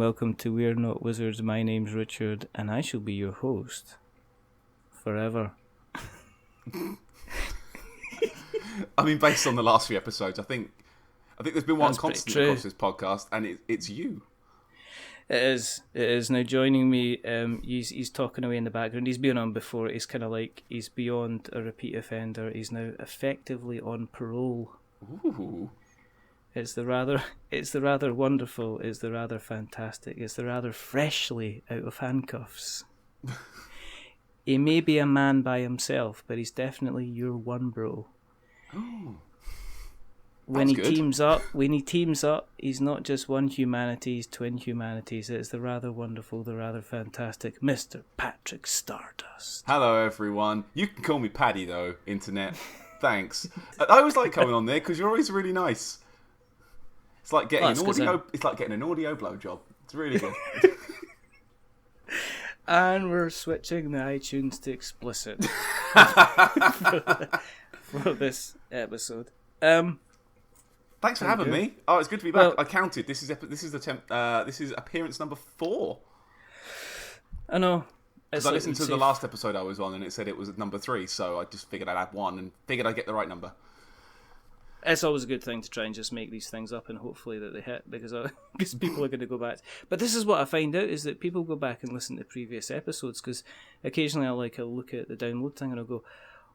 welcome to We're Not Wizards. My name's Richard, and I shall be your host forever. I mean, based on the last few episodes, I think there's been one constant across this podcast, and it's you. It is. Now joining me, he's talking away in the background. He's been on before. He's kind of like, he's beyond a repeat offender. He's now effectively on parole. Ooh. It's the rather wonderful, it's the rather fantastic, it's the rather freshly out of handcuffs. He may be a man by himself, but he's definitely your one bro. Oh. When he teams up, he's not just one humanities, twin humanities. It's the rather wonderful, the rather fantastic Mr. Patrick Stardust. Hello, everyone. You can call me Paddy, though, internet. Thanks. I always like coming on there because you're always really nice. It's like getting an audio. It's like getting an audio blowjob. It's really good. And we're switching the iTunes to explicit for this episode. Thanks for having me. Oh, it's good to be back. Well, I counted. This is appearance number 4. I know. Because I listened to the last episode I was on, and it said it was at number 3. So I just figured I'd add 1 and figured I'd get the right number. It's always a good thing to try and just make these things up and hopefully that they hit, because people are going to go back. But this is what I find out, is that people go back and listen to previous episodes, because occasionally I'll look at the download thing and I'll go,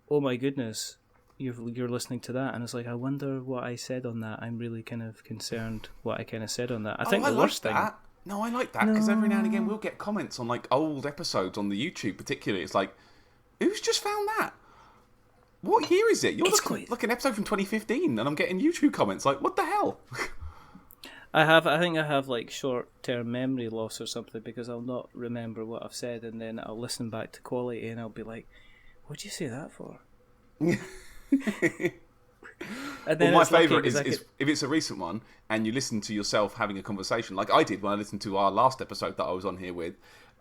oh my goodness, you're listening to that, and it's like, I wonder what I said on that. I'm really kind of concerned what I kind of said on that. I think the worst thing... No, I like that, because every now and again we'll get comments on old episodes on the YouTube particularly. It's like, who's just found that? What year is it? You're looking an episode from 2015, and I'm getting YouTube comments like, "What the hell?" I think I have short-term memory loss or something, because I'll not remember what I've said, and then I'll listen back to quality, and I'll be like, "What'd you say that for?" And then my favourite is if it's a recent one, and you listen to yourself having a conversation, like I did when I listened to our last episode that I was on here with.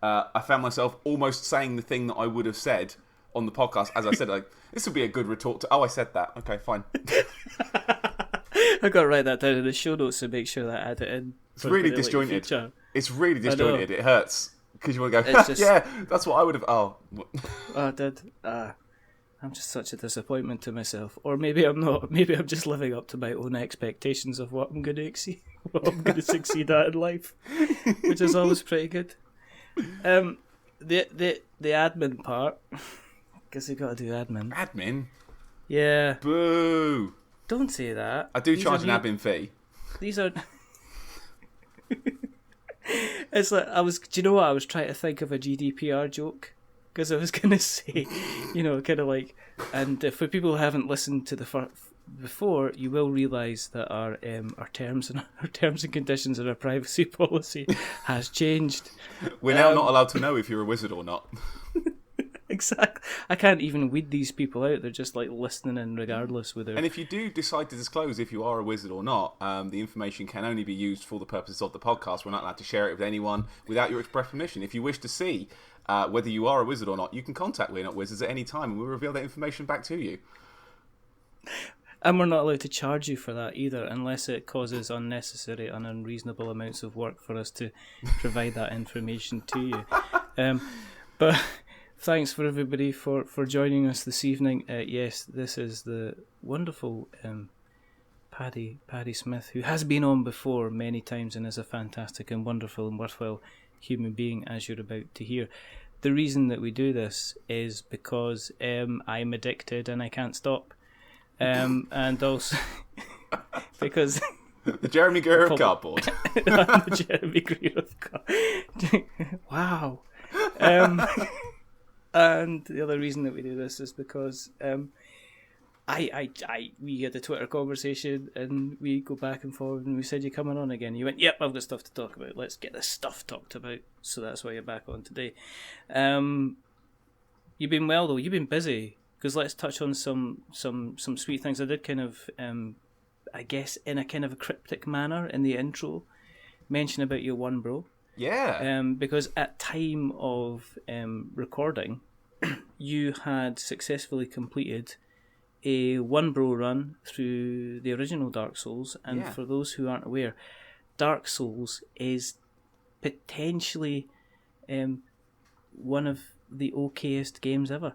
I found myself almost saying the thing that I would have said on the podcast, as I said, this would be a good retort to, oh, I said that. Okay, fine. I got to write that down in the show notes to make sure that I add it in. It's really disjointed. It's really disjointed. It hurts. Because you want to go, yeah, that's what I would have, oh. I did. I'm just such a disappointment to myself. Or maybe I'm not. Maybe I'm just living up to my own expectations of what I'm going to succeed at in life, which is always pretty good. The admin part, because you got to do admin. Admin? Yeah. Boo! Don't say that. I do charge an admin fee. These are. It's like do you know what? I was trying to think of a GDPR joke, because I was gonna say, kind of like, and for people who haven't listened to the before, you will realise that our terms and conditions and our privacy policy has changed. We're now not allowed to know if you're a wizard or not. Exactly. I can't even weed these people out. They're just listening in regardless. And if you do decide to disclose if you are a wizard or not, the information can only be used for the purposes of the podcast. We're not allowed to share it with anyone without your express permission. If you wish to see whether you are a wizard or not, you can contact We're Not Wizards at any time, and we'll reveal that information back to you. And we're not allowed to charge you for that either, unless it causes unnecessary and unreasonable amounts of work for us to provide that information to you. But thanks for everybody for joining us this evening. Yes, this is the wonderful Paddy Smith, who has been on before many times and is a fantastic and wonderful and worthwhile human being, as you're about to hear. The reason that we do this is because I'm addicted and I can't stop. And also because the Jeremy Greer of cardboard. The Jeremy Greer of cardboard. Wow. And the other reason that we do this is because we had a Twitter conversation, and we go back and forward, and we said, "You coming on again?" You went, "Yep, I've got stuff to talk about. Let's get this stuff talked about." So that's why you're back on today. You've been well though. You've been busy, because let's touch on some sweet things. I did kind of, I guess, in a kind of a cryptic manner in the intro, mention about your one bro. Yeah. Because at time of recording, you had successfully completed a one bro run through the original Dark Souls, and for those who aren't aware, Dark Souls is potentially one of the okayest games ever.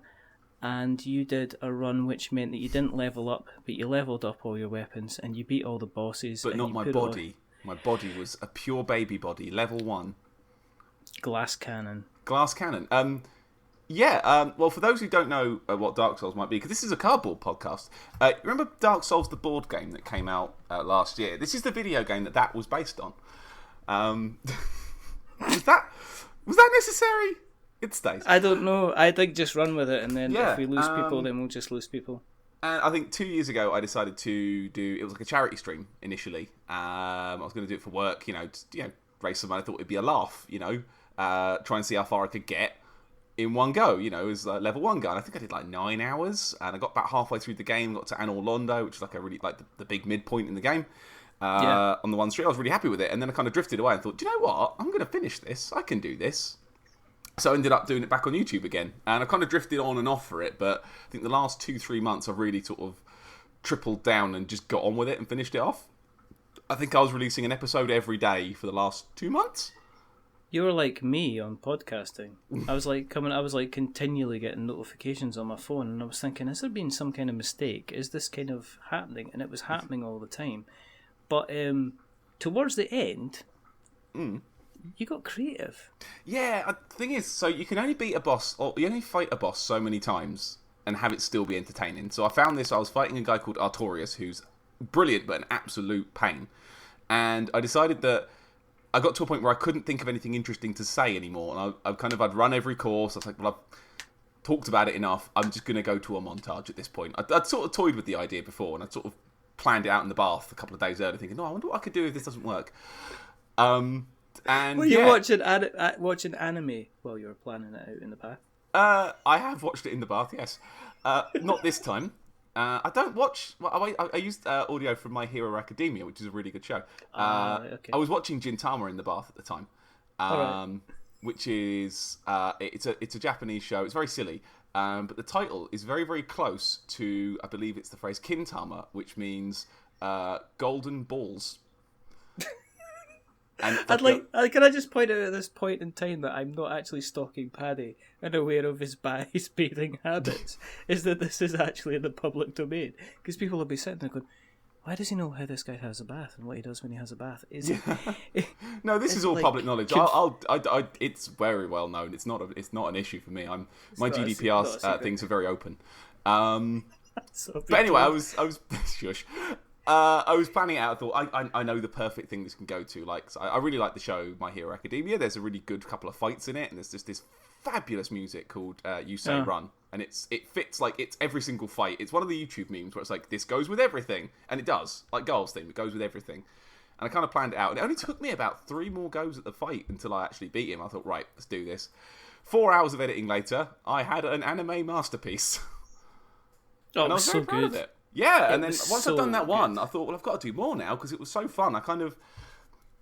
And you did a run which meant that you didn't level up, but you leveled up all your weapons, and you beat all the bosses. But not my body. My body was a pure baby body, level 1. Glass cannon. Glass cannon. Well, for those who don't know what Dark Souls might be, because this is a cardboard podcast, remember Dark Souls, the board game that came out last year? This is the video game that was based on. Was that necessary? It stays. I don't know. I think just run with it, and then if we lose people, then we'll just lose people. And I think 2 years ago, I decided to do. It was like a charity stream initially. I was going to do it for work, raise some money. I thought it'd be a laugh, try and see how far I could get in one go. It was level 1 go. And I think I did like 9 hours, and I got about halfway through the game, got to Anor Londo, which is like a really like the big midpoint in the game. On the one stream, I was really happy with it, and then I kind of drifted away and thought, do you know what? I'm going to finish this. I can do this. So I ended up doing it back on YouTube again, and I kind of drifted on and off for it, but I think the last 2-3 months I've really sort of tripled down and just got on with it and finished it off. I think I was releasing an episode every day for the last 2 months. You were like me on podcasting. I was like continually getting notifications on my phone, and I was thinking, has there been some kind of mistake? Is this kind of happening? And it was happening all the time. But towards the end, you got creative. Yeah, the thing is, so you can only beat a boss, or you only fight a boss so many times and have it still be entertaining. So I found this, I was fighting a guy called Artorias, who's brilliant but an absolute pain. And I decided that I got to a point where I couldn't think of anything interesting to say anymore. And I'd run every course. I was like, well, I've talked about it enough. I'm just going to go to a montage at this point. I'd sort of toyed with the idea before, and I'd sort of planned it out in the bath a couple of days earlier, thinking, I wonder what I could do if this doesn't work. And were you watching anime while you were planning it out in the bath? I have watched it in the bath, yes. Not this time. I don't watch. Well, I used audio from My Hero Academia, which is a really good show. Okay. I was watching Gintama in the bath at the time, which is it's a Japanese show. It's very silly, but the title is very, very close to, I believe it's the phrase Kintama, which means golden balls. And can I just point out at this point in time that I'm not actually stalking Paddy and aware of his bathing habits, is that this is actually in the public domain, because people will be sitting there going, why does he know how this guy has a bath and what he does when he has a bath? No, this is all public knowledge. It's very well known. It's not an issue for me. My GDPR things are very open. But anyway, I was shush. I was planning it out. I thought I know the perfect thing this can go to. Like, I really like the show My Hero Academia. There's a really good couple of fights in it, and there's just this fabulous music called "You Say Run," and it fits like it's every single fight. It's one of the YouTube memes where it's like, this goes with everything, and it does. Like Garl's theme, it goes with everything. And I kind of planned it out, and it only took me about 3 more goes at the fight until I actually beat him. I thought, right, let's do this. 4 hours of editing later, I had an anime masterpiece. Oh, and I was so very proud good. of it. Yeah, and then once so I'd done that one, good. I thought, well, I've got to do more now, because it was so fun. I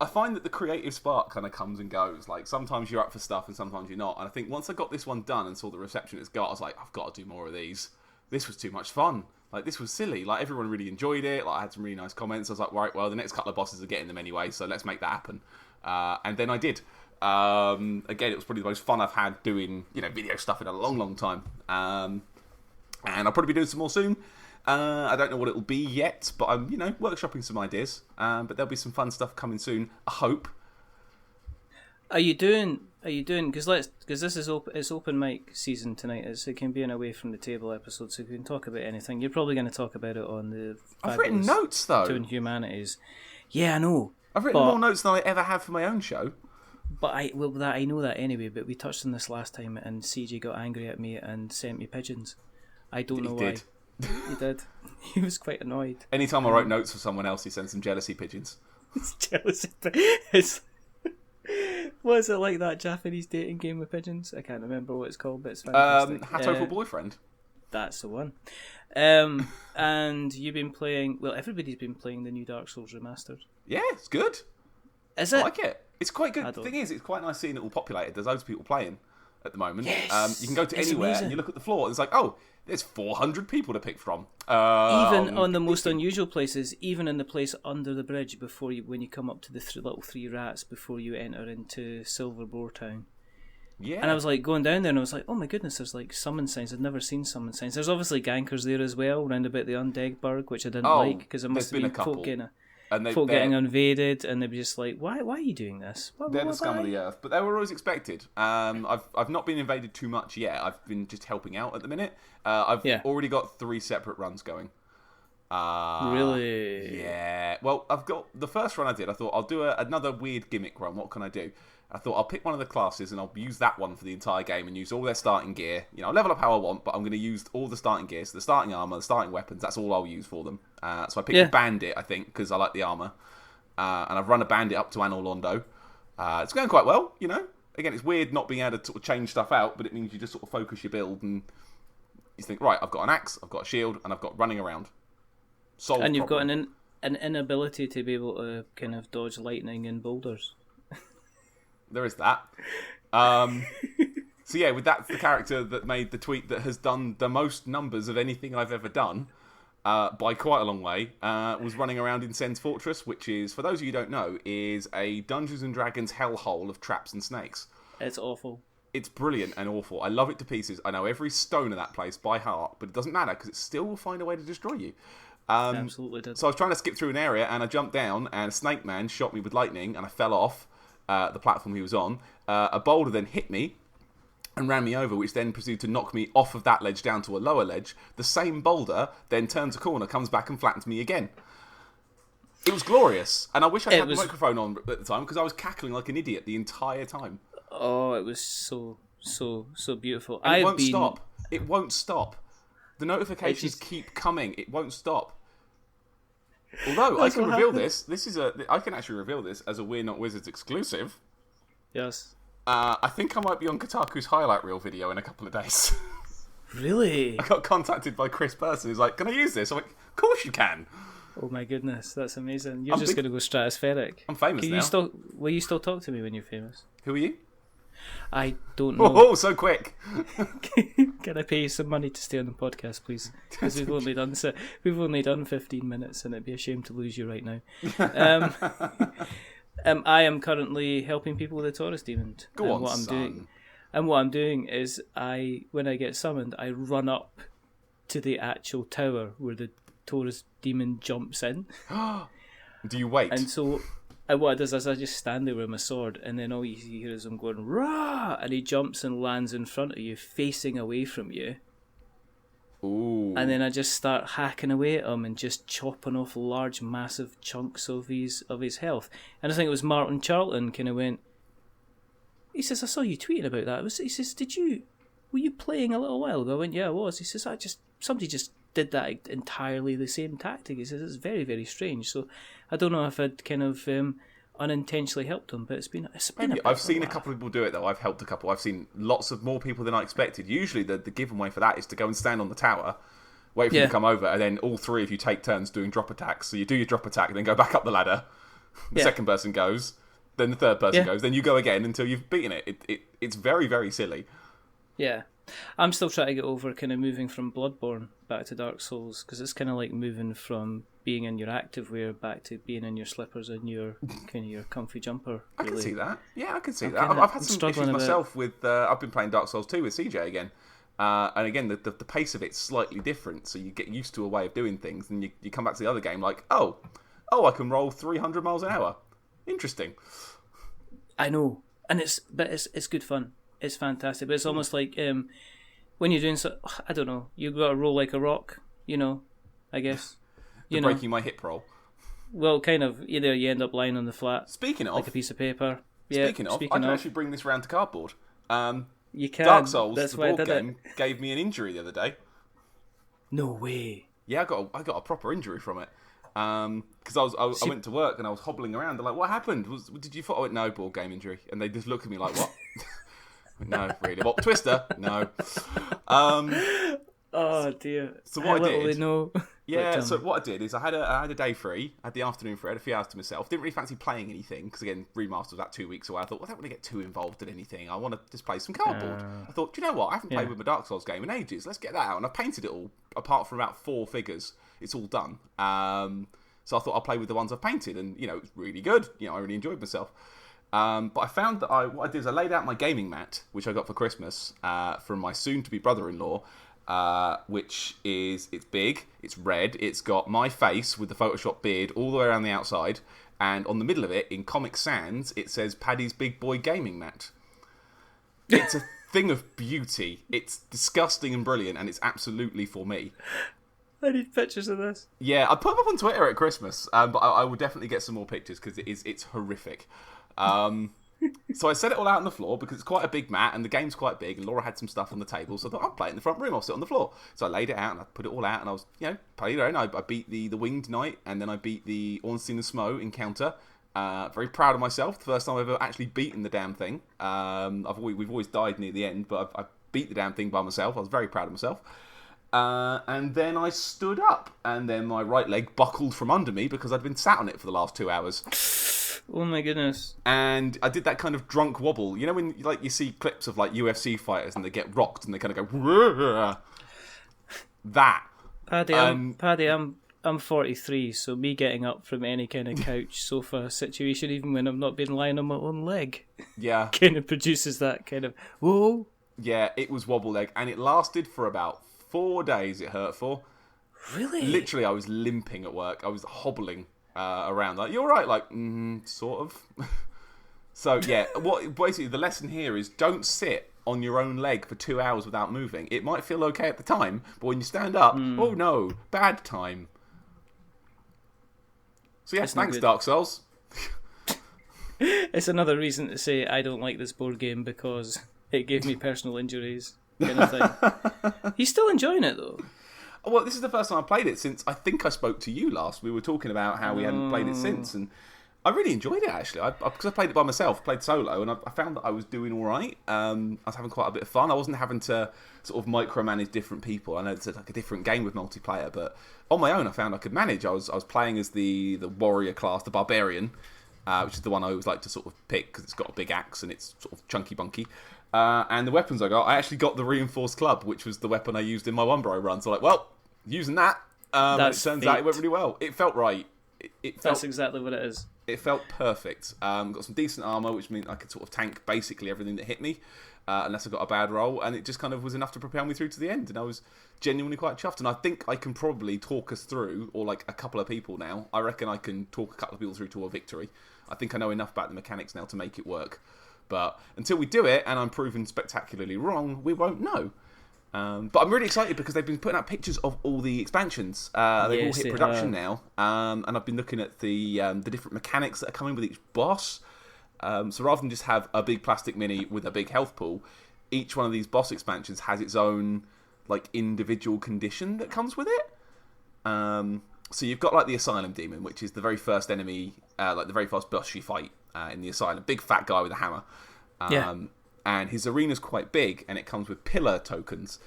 find that the creative spark kind of comes and goes. Like, sometimes you're up for stuff and sometimes you're not. And I think once I got this one done and saw the reception it's got, I was like, I've got to do more of these. This was too much fun. Like, this was silly. Like, everyone really enjoyed it. Like, I had some really nice comments. I was like, right, well, the next couple of bosses are getting them anyway, so let's make that happen. And then I did. Again, it was probably the most fun I've had doing, video stuff in a long, long time. And I'll probably be doing some more soon. I don't know what it'll be yet, but I'm, workshopping some ideas. But there'll be some fun stuff coming soon, I hope. Are you doing? Because this is it's open mic season tonight. It can be an away from the table episode, so we can talk about anything. You're probably going to talk about it on the. I've written notes though. Twin Humanities. Yeah, I know. I've written more notes than I ever have for my own show. But I know that anyway. But we touched on this last time, and CJ got angry at me and sent me pigeons. I don't know why. He did. He was quite annoyed. Anytime I write notes for someone else, he sends some jealousy pigeons. It's jealousy. Was it like that Japanese dating game with pigeons? I can't remember what it's called, but it's fantastic. Hatto for Boyfriend. That's the one. And you've been playing. Well, everybody's been playing the new Dark Souls remastered. Yeah, it's good. Is it? I like it. It's quite good. The thing is, it's quite nice seeing it all populated. There's loads of people playing at the moment. Yes, you can go to anywhere amazing. and you look at the floor and it's like, oh, there's 400 people to pick from. Even on the most unusual places, even in the place under the bridge when you come up to the little three rats before you enter into Silverboar Town. Yeah. And I was like going down there and I was like, oh my goodness, there's like summon signs. I'd never seen summon signs. There's obviously gankers there as well, round about the Undead Burg, which I didn't like because it must have been folk getting invaded, and they'd be just like, why are you doing this? They're the scum of the earth, but they were always expected. I've not been invaded too much yet. I've been just helping out at the minute. I've already got 3 separate runs going. Really? Yeah. Well, I've got the first run I did. I thought I'll do another weird gimmick run. What can I do? I thought I'll pick one of the classes and I'll use that one for the entire game and use all their starting gear. You know, I'll level up how I want, but I'm going to use all the starting gear. So the starting armor, the starting weapons, that's all I'll use for them. So I picked a bandit, I think, because I like the armor. And I've run a bandit up to Anor Londo. It's going quite well, you know. Again, it's weird not being able to sort of change stuff out, but it means you just sort of focus your build and you think, right, I've got an axe, I've got a shield, and I've got running around. And you've got an inability to be able to kind of dodge lightning and boulders. There is that. So yeah, that's the character that made the tweet that has done the most numbers of anything I've ever done, by quite a long way, was running around in Sen's Fortress, which is, for those of you who don't know, is a Dungeons & Dragons hellhole of traps and snakes. It's awful. It's brilliant and awful. I love it to pieces. I know every stone of that place by heart, but it doesn't matter because it still will find a way to destroy you. Absolutely did. So I was trying to skip through an area and I jumped down and a snake man shot me with lightning and I fell off the platform he was on. A boulder then hit me and ran me over, which then proceeded to knock me off of that ledge down to a lower ledge. The same boulder then turns a corner, comes back and flattens me again. It was glorious. And I wish I had the microphone on at the time because I was cackling like an idiot the entire time. Oh, it was so beautiful. And it won't stop. It won't stop. The notifications keep coming. It won't stop. Although I can reveal this. I can actually reveal this as a We're Not Wizards exclusive. Yes. I think I might be on Kotaku's highlight reel video in a couple of days. Really? I got contacted by Chris Person who's like, can I use this? I'm like, of course you can. Oh my goodness, that's amazing. You're just going to go stratospheric. I'm famous now. Will you still talk to me when you're famous? Who are you? I don't know. Oh, so quick. Can I pay you some money to stay on the podcast, please? Because we've only done 15 minutes and it'd be a shame to lose you right now. I am currently helping people with the Taurus Demon. What I'm doing is when I get summoned, I run up to the actual tower where the Taurus Demon jumps in. Do you wait? And so what it does is I just stand there with my sword, and then all you hear is him going, "Rah!" and he jumps and lands in front of you, facing away from you. Ooh. And then I just start hacking away at him and just chopping off large, massive chunks of his health. And I think it was Martin Charlton kind of went, he says, I saw you tweeting about that. He says, were you playing a little while ago? I went, yeah, I was. He says, somebody just did that entirely the same tactic. He says, it's very, very strange. So I don't know if I'd kind of unintentionally helped him, but it's been I've seen a couple of people do it though. I've helped a couple. I've seen lots of more people than I expected. Usually the giveaway for that is to go and stand on the tower, wait for you to come over, and then all three of you take turns doing drop attacks. So you do your drop attack and then go back up the ladder. The second person goes, then the third person goes, then you go again until you've beaten it. It's very, very silly. Yeah. I'm still trying to get over kind of moving from Bloodborne back to Dark Souls, because it's kind of like moving from being in your activewear back to being in your slippers and your kind of your comfy jumper. Really. I can see that. Yeah, I can see that. I've had some issues myself with. I've been playing Dark Souls 2 with CJ again, and again the pace of it's slightly different, so you get used to a way of doing things, and you come back to the other game like, oh, I can roll 300 miles an hour. Interesting. I know, and it's good fun. It's fantastic, but it's almost like when you're doing I don't know, you've got to roll like a rock, I guess. Breaking my hip roll. Well, kind of. Either you end up lying on the flat, speaking of, like a piece of paper. Speaking of, I can actually bring this round to cardboard. You can. Dark Souls, the board game, gave me an injury the other day. No way. Yeah, I got a proper injury from it. Because I went to work and I was hobbling around. They're like, "What happened? Did you fall?" I went, "No, board game injury," and they just look at me like, "What?" No, really. What, Twister? No. Oh dear. So How what I little did, they know. yeah. But, So what I did is I had a day free, I had the afternoon free, I had a few hours to myself. Didn't really fancy playing anything because again, remaster was about 2 weeks away. I thought, well, I don't want to get too involved in anything. I want to just play some cardboard. I thought, do you know what? I haven't played with my Dark Souls game in ages. Let's get that out. And I painted it all, apart from about 4 figures. It's all done. So I thought I'll play with the ones I've painted, and you know, it's really good. You know, I really enjoyed myself. But I found that what I did is I laid out my gaming mat, which I got for Christmas from my soon-to-be brother-in-law. It's big, it's red, it's got my face with the Photoshop beard all the way around the outside, and on the middle of it, in Comic Sans, it says Paddy's Big Boy Gaming Mat. It's a thing of beauty. It's disgusting and brilliant, and it's absolutely for me. I need pictures of this. Yeah, I put them up on Twitter at Christmas, but I will definitely get some more pictures because it's horrific. So I set it all out on the floor because it's quite a big mat and the game's quite big, and Laura had some stuff on the table, so I thought I'll play it in the front room, I'll sit on the floor. So I laid it out and I put it all out, and I was, you know, played it. I beat the Winged Knight, and then I beat the Ornstein and Smo encounter. Very proud of myself. The first time I've ever actually beaten the damn thing. We've always died near the end, but I beat the damn thing by myself. I was very proud of myself. And then I stood up, and then my right leg buckled from under me because I'd been sat on it for the last 2 hours. Oh my goodness. And I did that kind of drunk wobble. You know when you see clips of like UFC fighters and they get rocked and they kind of go Whoa! That. Paddy, I'm 43, so me getting up from any kind of couch, sofa situation, even when I've not been lying on my own leg, yeah, kind of produces that kind of whoa. Yeah, it was wobble leg, and it lasted for about 4 days. It hurt for. Really? Literally, I was limping at work. I was hobbling around. Like, you're right. Like, sort of. So yeah, basically the lesson here is don't sit on your own leg for 2 hours without moving. It might feel okay at the time, but when you stand up, oh no, bad time. So yes, thanks, Dark Souls. It's another reason to say I don't like this board game because it gave me personal injuries, kind of thing. He's still enjoying it though. Well, this is the first time I played it since I think I spoke to you last. We were talking about how we hadn't played it since, and I really enjoyed it actually. Because I played it by myself, played solo, and I found that I was doing all right. I was having quite a bit of fun. I wasn't having to sort of micromanage different people. I know it's like a different game with multiplayer, but on my own, I found I could manage. I was playing as the warrior class, the barbarian, which is the one I always like to sort of pick because it's got a big axe and it's sort of chunky bunky. And the weapons I actually got the reinforced club, which was the weapon I used in my One-Bro run. So using that, it turns out it went really well. It felt right. That's exactly what it is. It felt perfect. Got some decent armour, which meant I could sort of tank basically everything that hit me, unless I got a bad roll, and it just kind of was enough to propel me through to the end, and I was genuinely quite chuffed. And I think I can probably talk us through, or like a couple of people now, I reckon I can talk a couple of people through to a victory. I think I know enough about the mechanics now to make it work. But until we do it, and I'm proven spectacularly wrong, we won't know. But I'm really excited because they've been putting out pictures of all the expansions. They've all hit production now, and I've been looking at the different mechanics that are coming with each boss. So rather than just have a big plastic mini with a big health pool, each one of these boss expansions has its own like individual condition that comes with it. So you've got like the Asylum Demon, which is the very first enemy, like the very first boss you fight in the Asylum. Big fat guy with a hammer. And his arena's quite big, and it comes with pillar tokens.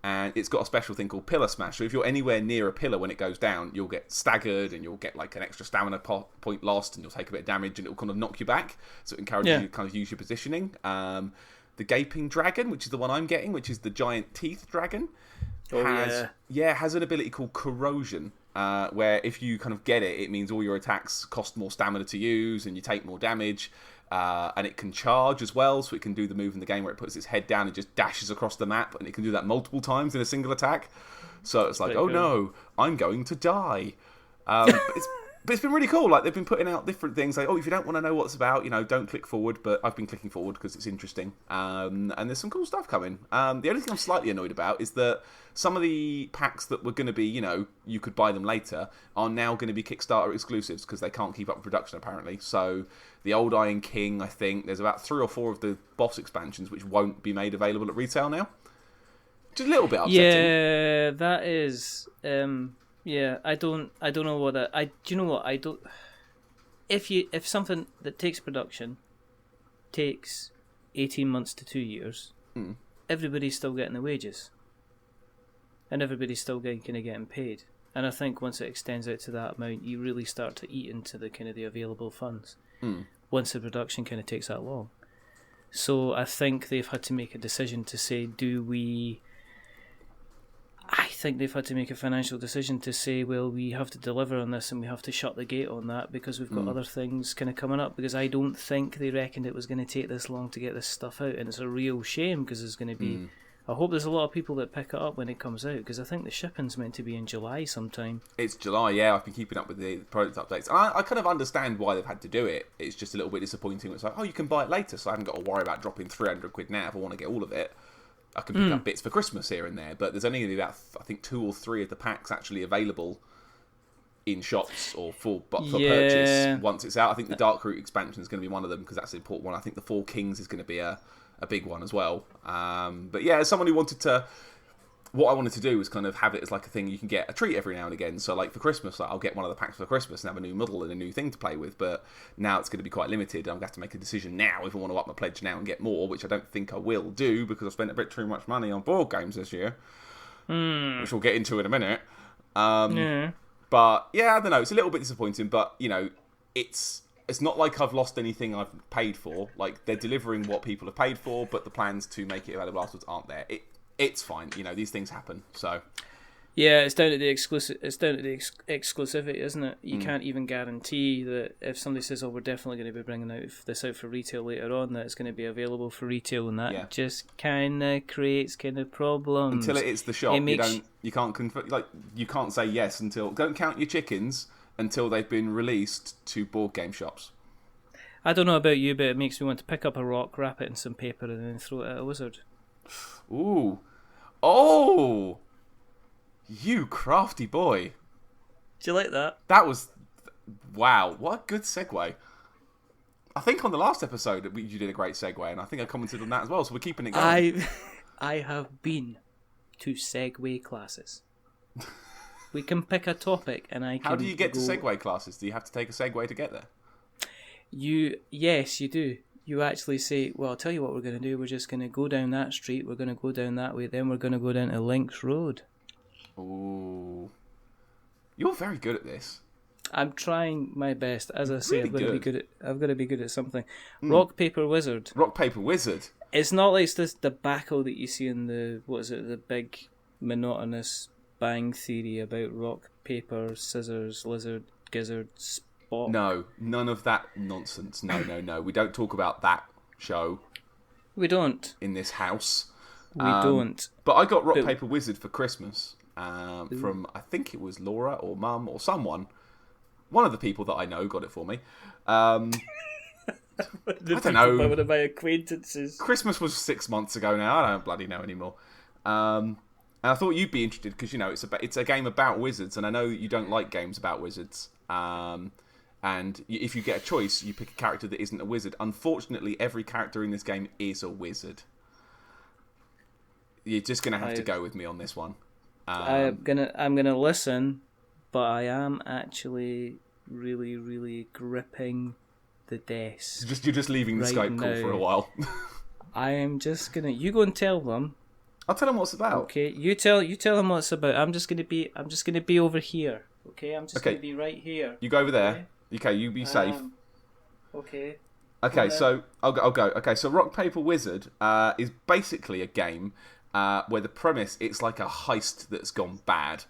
And it's got a special thing called Pillar Smash. So if you're anywhere near a pillar when it goes down, you'll get staggered, and you'll get like an extra stamina point lost, and you'll take a bit of damage, and it'll kind of knock you back. So it encourages you to kind of use your positioning. The Gaping Dragon, which is the one I'm getting, which is the giant teeth dragon, has an ability called Corrosion, where if you kind of get it, it means all your attacks cost more stamina to use, and you take more damage. And it can charge as well, so it can do the move in the game where it puts its head down and just dashes across the map, and it can do that multiple times in a single attack. So it's like, no, I'm going to die. But it's been really cool. Like, they've been putting out different things. Like, if you don't want to know what it's about, don't click forward. But I've been clicking forward because it's interesting. And there's some cool stuff coming. The only thing I'm slightly annoyed about is that some of the packs that were going to be, you could buy them later, are now going to be Kickstarter exclusives because they can't keep up with production, apparently. So the Old Iron King, I think, there's about 3 or 4 of the boss expansions which won't be made available at retail now. Just a little bit upsetting. Yeah, that is... Yeah, I don't know what that. Do you know what I don't? If something that takes production takes 18 months to 2 years, everybody's still getting the wages. and everybody's still getting paid. And I think once it extends out to that amount, you really start to eat into the kind of the available funds. Once the production kind of takes that long. So I think they've had to make a decision to say, I think they've had to make a financial decision to say, well, we have to deliver on this and we have to shut the gate on that because we've got other things kind of coming up. Because I don't think they reckoned it was going to take this long to get this stuff out. And it's a real shame because there's going to be... I hope there's a lot of people that pick it up when it comes out, because I think the shipping's meant to be in July sometime. It's July, yeah. I've been keeping up with the product updates. And I kind of understand why they've had to do it. It's just a little bit disappointing. It's like, oh, you can buy it later, so I haven't got to worry about dropping 300 quid now if I want to get all of it. I can pick up bits for Christmas here and there, but there's only about, I think, 2 or 3 of the packs actually available in shops or for purchase once it's out. I think the Dark Route expansion is going to be one of them, because that's an important one. I think the Four Kings is going to be a big one as well. But yeah, as someone who what I wanted to do was kind of have it as like a thing you can get a treat every now and again. So like for Christmas, I'll get one of the packs for Christmas and have a new model and a new thing to play with. But now it's going to be quite limited. I'm going to have to make a decision now if I want to up my pledge now and get more, which I don't think I will do because I've spent a bit too much money on board games this year, which we'll get into in a minute. But yeah, I don't know. It's a little bit disappointing, but you know, it's not like I've lost anything I've paid for. Like, they're delivering what people have paid for, but the plans to make it available afterwards aren't there. It's fine. You know, these things happen. So yeah, it's down to the exclusivity, isn't it? You can't even guarantee that if somebody says, "Oh, we're definitely going to be bringing this out for retail later on," that it's going to be available for retail, and that just kind of creates kind of problems. Until it hits the shop, you can't say yes until. Don't count your chickens until they've been released to board game shops. I don't know about you, but it makes me want to pick up a rock, wrap it in some paper, and then throw it at a wizard. Ooh. Oh! You crafty boy. Do you like that? That was... Wow, what a good segue. I think on the last episode you did a great segue, and I think I commented on that as well, so we're keeping it going. I have been to segue classes. We can pick a topic, and I can. How do you get to Segway classes? Do you have to take a Segway to get there? Yes, you do. You actually say, well, I'll tell you what we're going to do. We're just going to go down that street. We're going to go down that way. Then we're going to go down to Links Road. Ooh. You're very good at this. I'm trying my best. As I say, Really I've got to be good at something. Rock, paper, wizard. Rock, paper, wizard. It's not like it's this debacle that you see in the big monotonous Bang Theory about rock, paper, scissors, lizard, gizzard, Spock. No, none of that nonsense. No. We don't talk about that show. We don't. In this house. We don't. But I got Rock, Paper, Wizard for Christmas from, I think it was Laura or Mum or someone. One of the people that I know got it for me. I don't know. One of my acquaintances. Christmas was 6 months ago now. I don't bloody know anymore. And I thought you'd be interested because, you know, it's a game about wizards, and I know you don't like games about wizards. And if you get a choice, you pick a character that isn't a wizard. Unfortunately, every character in this game is a wizard. You're just going to have to go with me on this one. I'm gonna listen, but I am actually really, really gripping the desk. You're just leaving the Skype call for a while. I am just gonna. You go and tell them. I'll tell them what it's about. Okay, you tell them what it's about. I'm just gonna be over here. Okay, I'm just gonna be right here. You go over there. Okay, you be safe. Okay. Okay, so I'll go. Okay, so Rock Paper Wizard is basically a game where the premise, it's like a heist that's gone bad.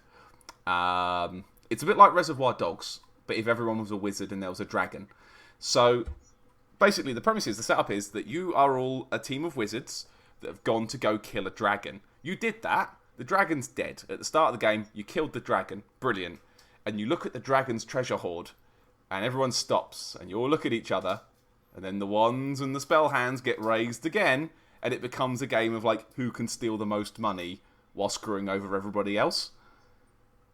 It's a bit like Reservoir Dogs, but if everyone was a wizard and there was a dragon. So basically the setup is that you are all a team of wizards that have gone to go kill a dragon. You did that. The dragon's dead. At the start of the game, you killed the dragon. Brilliant. And you look at the dragon's treasure hoard, and everyone stops, and you all look at each other, and then the wands and the spell hands get raised again, and it becomes a game of, like, who can steal the most money while screwing over everybody else.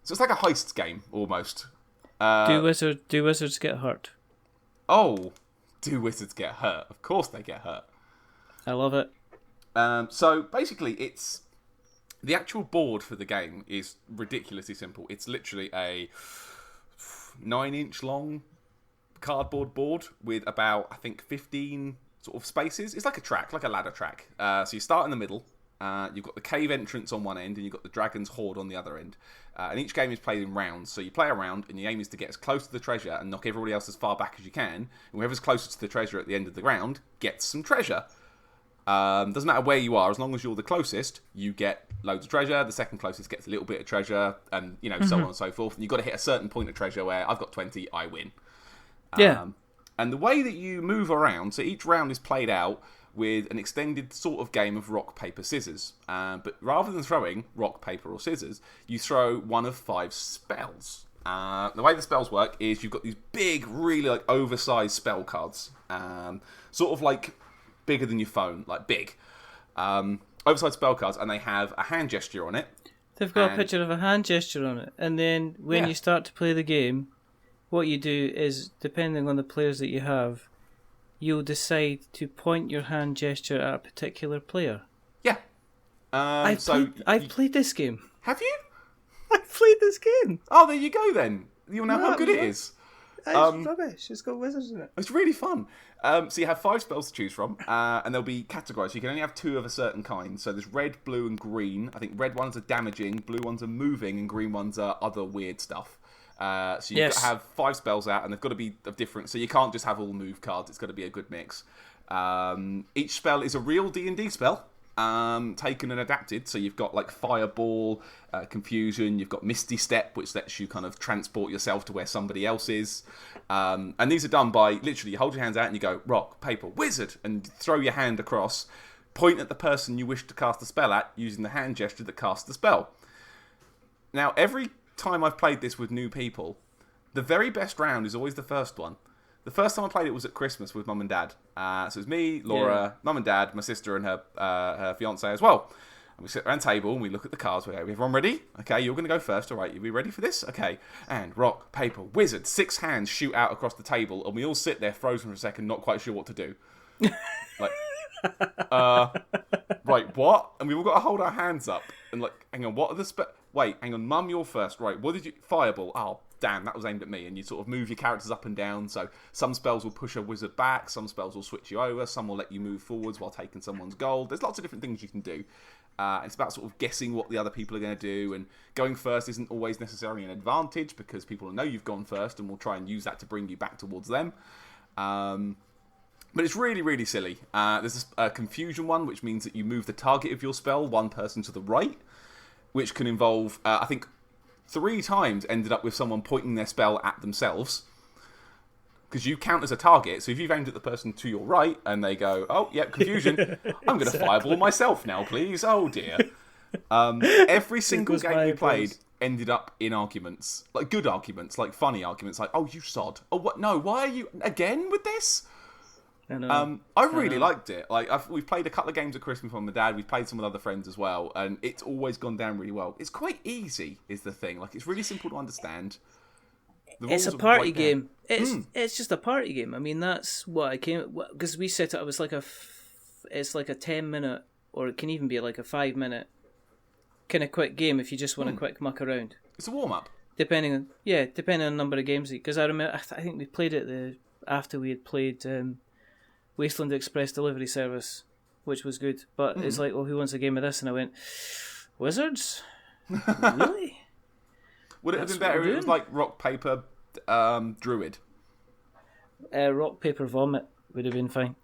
So it's like a heist game, almost. Do wizards get hurt? Oh, do wizards get hurt? Of course they get hurt. I love it. So basically, it's the actual board for the game is ridiculously simple. It's literally a 9-inch long cardboard board with about, I think, 15 sort of spaces. It's like a track, like a ladder track. So you start in the middle, You've got the cave entrance on one end, and you've got the dragon's horde on the other end. And each game is played in rounds. So you play a round, and your aim is to get as close to the treasure and knock everybody else as far back as you can. And whoever's closest to the treasure at the end of the round gets some treasure. Doesn't matter where you are, as long as you're the closest, you get loads of treasure. The second closest gets a little bit of treasure, and so on and so forth. And you've got to hit a certain point of treasure where I've got 20, I win. Yeah. And the way that you move around, so each round is played out with an extended sort of game of rock, paper, scissors. But rather than throwing rock, paper, or scissors, you throw one of 5 spells. The way the spells work is you've got these big, really like oversized spell cards, sort of like bigger than your phone, like big. Oversized spell cards, and they have a hand gesture on it. They've got a picture of a hand gesture on it, and then when you start to play the game, what you do is, depending on the players that you have, you'll decide to point your hand gesture at a particular player. Yeah. I've played this game. Have you? I've played this game. Oh, there you go then. You'll know how good it is. It's rubbish. It's got wizards in it. It's really fun. So you have 5 spells to choose from, and they'll be categorised. You can only have 2 of a certain kind. So there's red, blue, and green. I think red ones are damaging, blue ones are moving, and green ones are other weird stuff. So you've got to have 5 spells out, and they've got to be of different. So you can't just have all move cards. It's got to be a good mix. Each spell is a real D&D spell, taken and adapted. So you've got like Fireball, Confusion. You've got Misty Step, which lets you kind of transport yourself to where somebody else is. And these are done by literally you hold your hands out and you go rock, paper, wizard, and throw your hand across. Point at the person you wish to cast the spell at using the hand gesture that casts the spell. Now, every time I've played this with new people, the very best round is always the first one. The first time I played it was at Christmas with Mum and Dad. So it was me, Laura, Mum and Dad, my sister and her fiancé as well. And we sit around the table and we look at the cards. We go, everyone ready? Okay, you're going to go first. All right, are we ready for this? Okay. And rock, paper, wizard. 6 hands shoot out across the table. And we all sit there frozen for a second, not quite sure what to do. Like, right, what? And we've all got to hold our hands up. And like, hang on, what are the Wait, hang on, Mum, you're first. Right, what did you... Fireball. Oh, damn, that was aimed at me. And you sort of move your characters up and down. So some spells will push a wizard back. Some spells will switch you over. Some will let you move forwards while taking someone's gold. There's lots of different things you can do. It's about sort of guessing what the other people are going to do. And going first isn't always necessarily an advantage because people know you've gone first and will try and use that to bring you back towards them. But it's really, really silly. There's a confusion one, which means that you move the target of your spell 1 person to the right, which can involve, I think, 3 times ended up with someone pointing their spell at themselves. Because you count as a target, so if you've aimed at the person to your right, and they go, oh, yep, confusion, I'm going to fireball myself now, please, oh dear. Every single game we played ended up in arguments. Like, good arguments, like funny arguments, like, oh, you sod. Oh, what? No, why are you, again with this? I really liked it. Like we've played a couple of games at Christmas with my dad. We've played some with other friends as well, and it's always gone down really well. It's quite easy, is the thing. Like it's really simple to understand. It's a party game. It's just a party game. I mean, that's what I came because we set it up. It's like a 10-minute, or it can even be like a 5-minute kind of quick game if you just want a quick muck around. It's a warm up. Depending on the number of games. Because I remember, I think we played it after we had played Wasteland Express Delivery Service, which was good. But it's like, well, who wants a game of this? And I went, Wizards? Really? Would it have been better if it was like rock, paper, druid? Rock, paper, vomit would have been fine.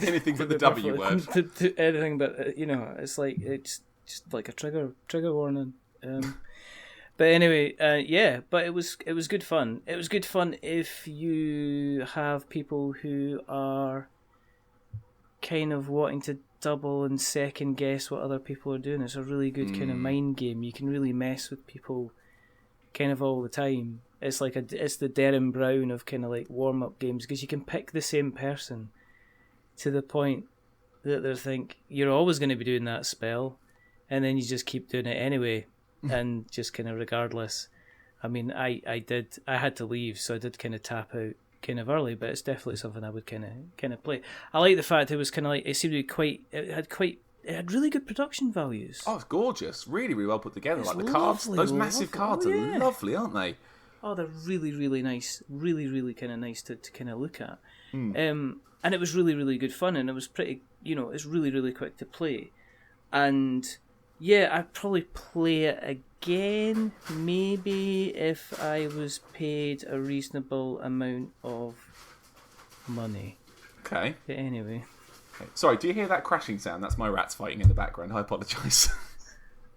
Anything but the W word. Anything but, it's like, it's just like a trigger warning. But anyway, but it was good fun. It was good fun if you have people who are kind of wanting to double and second guess what other people are doing. It's a really good kind of mind game. You can really mess with people kind of all the time. It's like it's the Derren Brown of kind of like warm up games because you can pick the same person to the point that they think you're always going to be doing that spell, and then you just keep doing it anyway. And just kind of regardless. I mean, I had to leave, so I did kind of tap out kind of early, but it's definitely something I would kind of play. I like the fact it was kind of like, it seemed to be it had really good production values. Oh, it's gorgeous. Really, really well put together. It's like the cards, those massive cards are lovely, aren't they? Oh, they're really, really nice. Really, really kind of nice to kind of look at. And and it was really, really good fun, and it was pretty, it's really, really quick to play. And yeah, I'd probably play it again, maybe if I was paid a reasonable amount of money. Okay. But anyway. Okay. Sorry, do you hear that crashing sound? That's my rats fighting in the background. I apologise.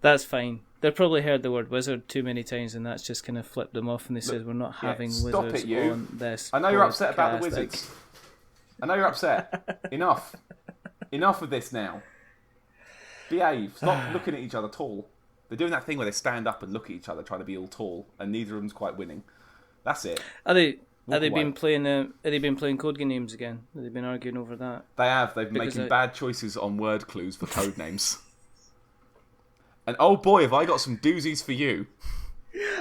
That's fine. They've probably heard the word wizard too many times, and that's just kind of flipped them off, and they said, we're not having wizards on this I know you're upset about the podcast." wizards. I know you're upset. Enough. Enough of this now. Behave. Stop looking at each other tall. They're doing that thing where they stand up and look at each other, trying to be all tall, and neither of them's quite winning. That's it. Are they been playing Codenames again? Have they been arguing over that? They have. They've been making bad choices on word clues for code names. And oh boy, have I got some doozies for you.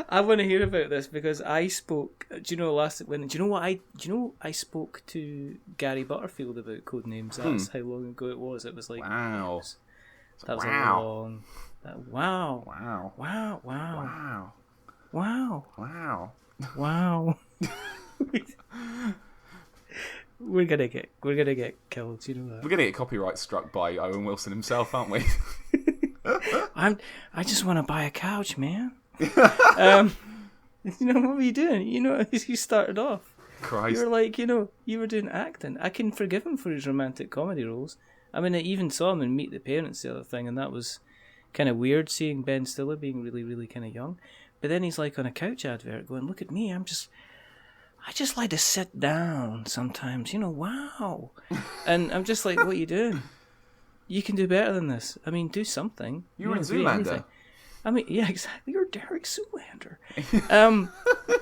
I want to hear about this because I spoke. Do you know I spoke to Gary Butterfield about Codenames. That's how long ago it was. It was like wow. That was wow. a long. Wow. Wow. Wow. Wow. Wow. Wow. Wow. Wow. We're gonna get killed. You know that. We're gonna get copyright struck by Owen Wilson himself, aren't we? I just want to buy a couch, man. What were you doing? You started off. Christ. You were like, you were doing acting. I can forgive him for his romantic comedy roles. I mean, I even saw him in Meet the Parents the other thing, and that was kind of weird seeing Ben Stiller being really, really kind of young. But then he's like on a couch advert going, look at me, I just like to sit down sometimes, wow. And I'm just like, what are you doing? You can do better than this. I mean, do something. You were in Zoolander. I mean, yeah, exactly. You're Derek Zoolander.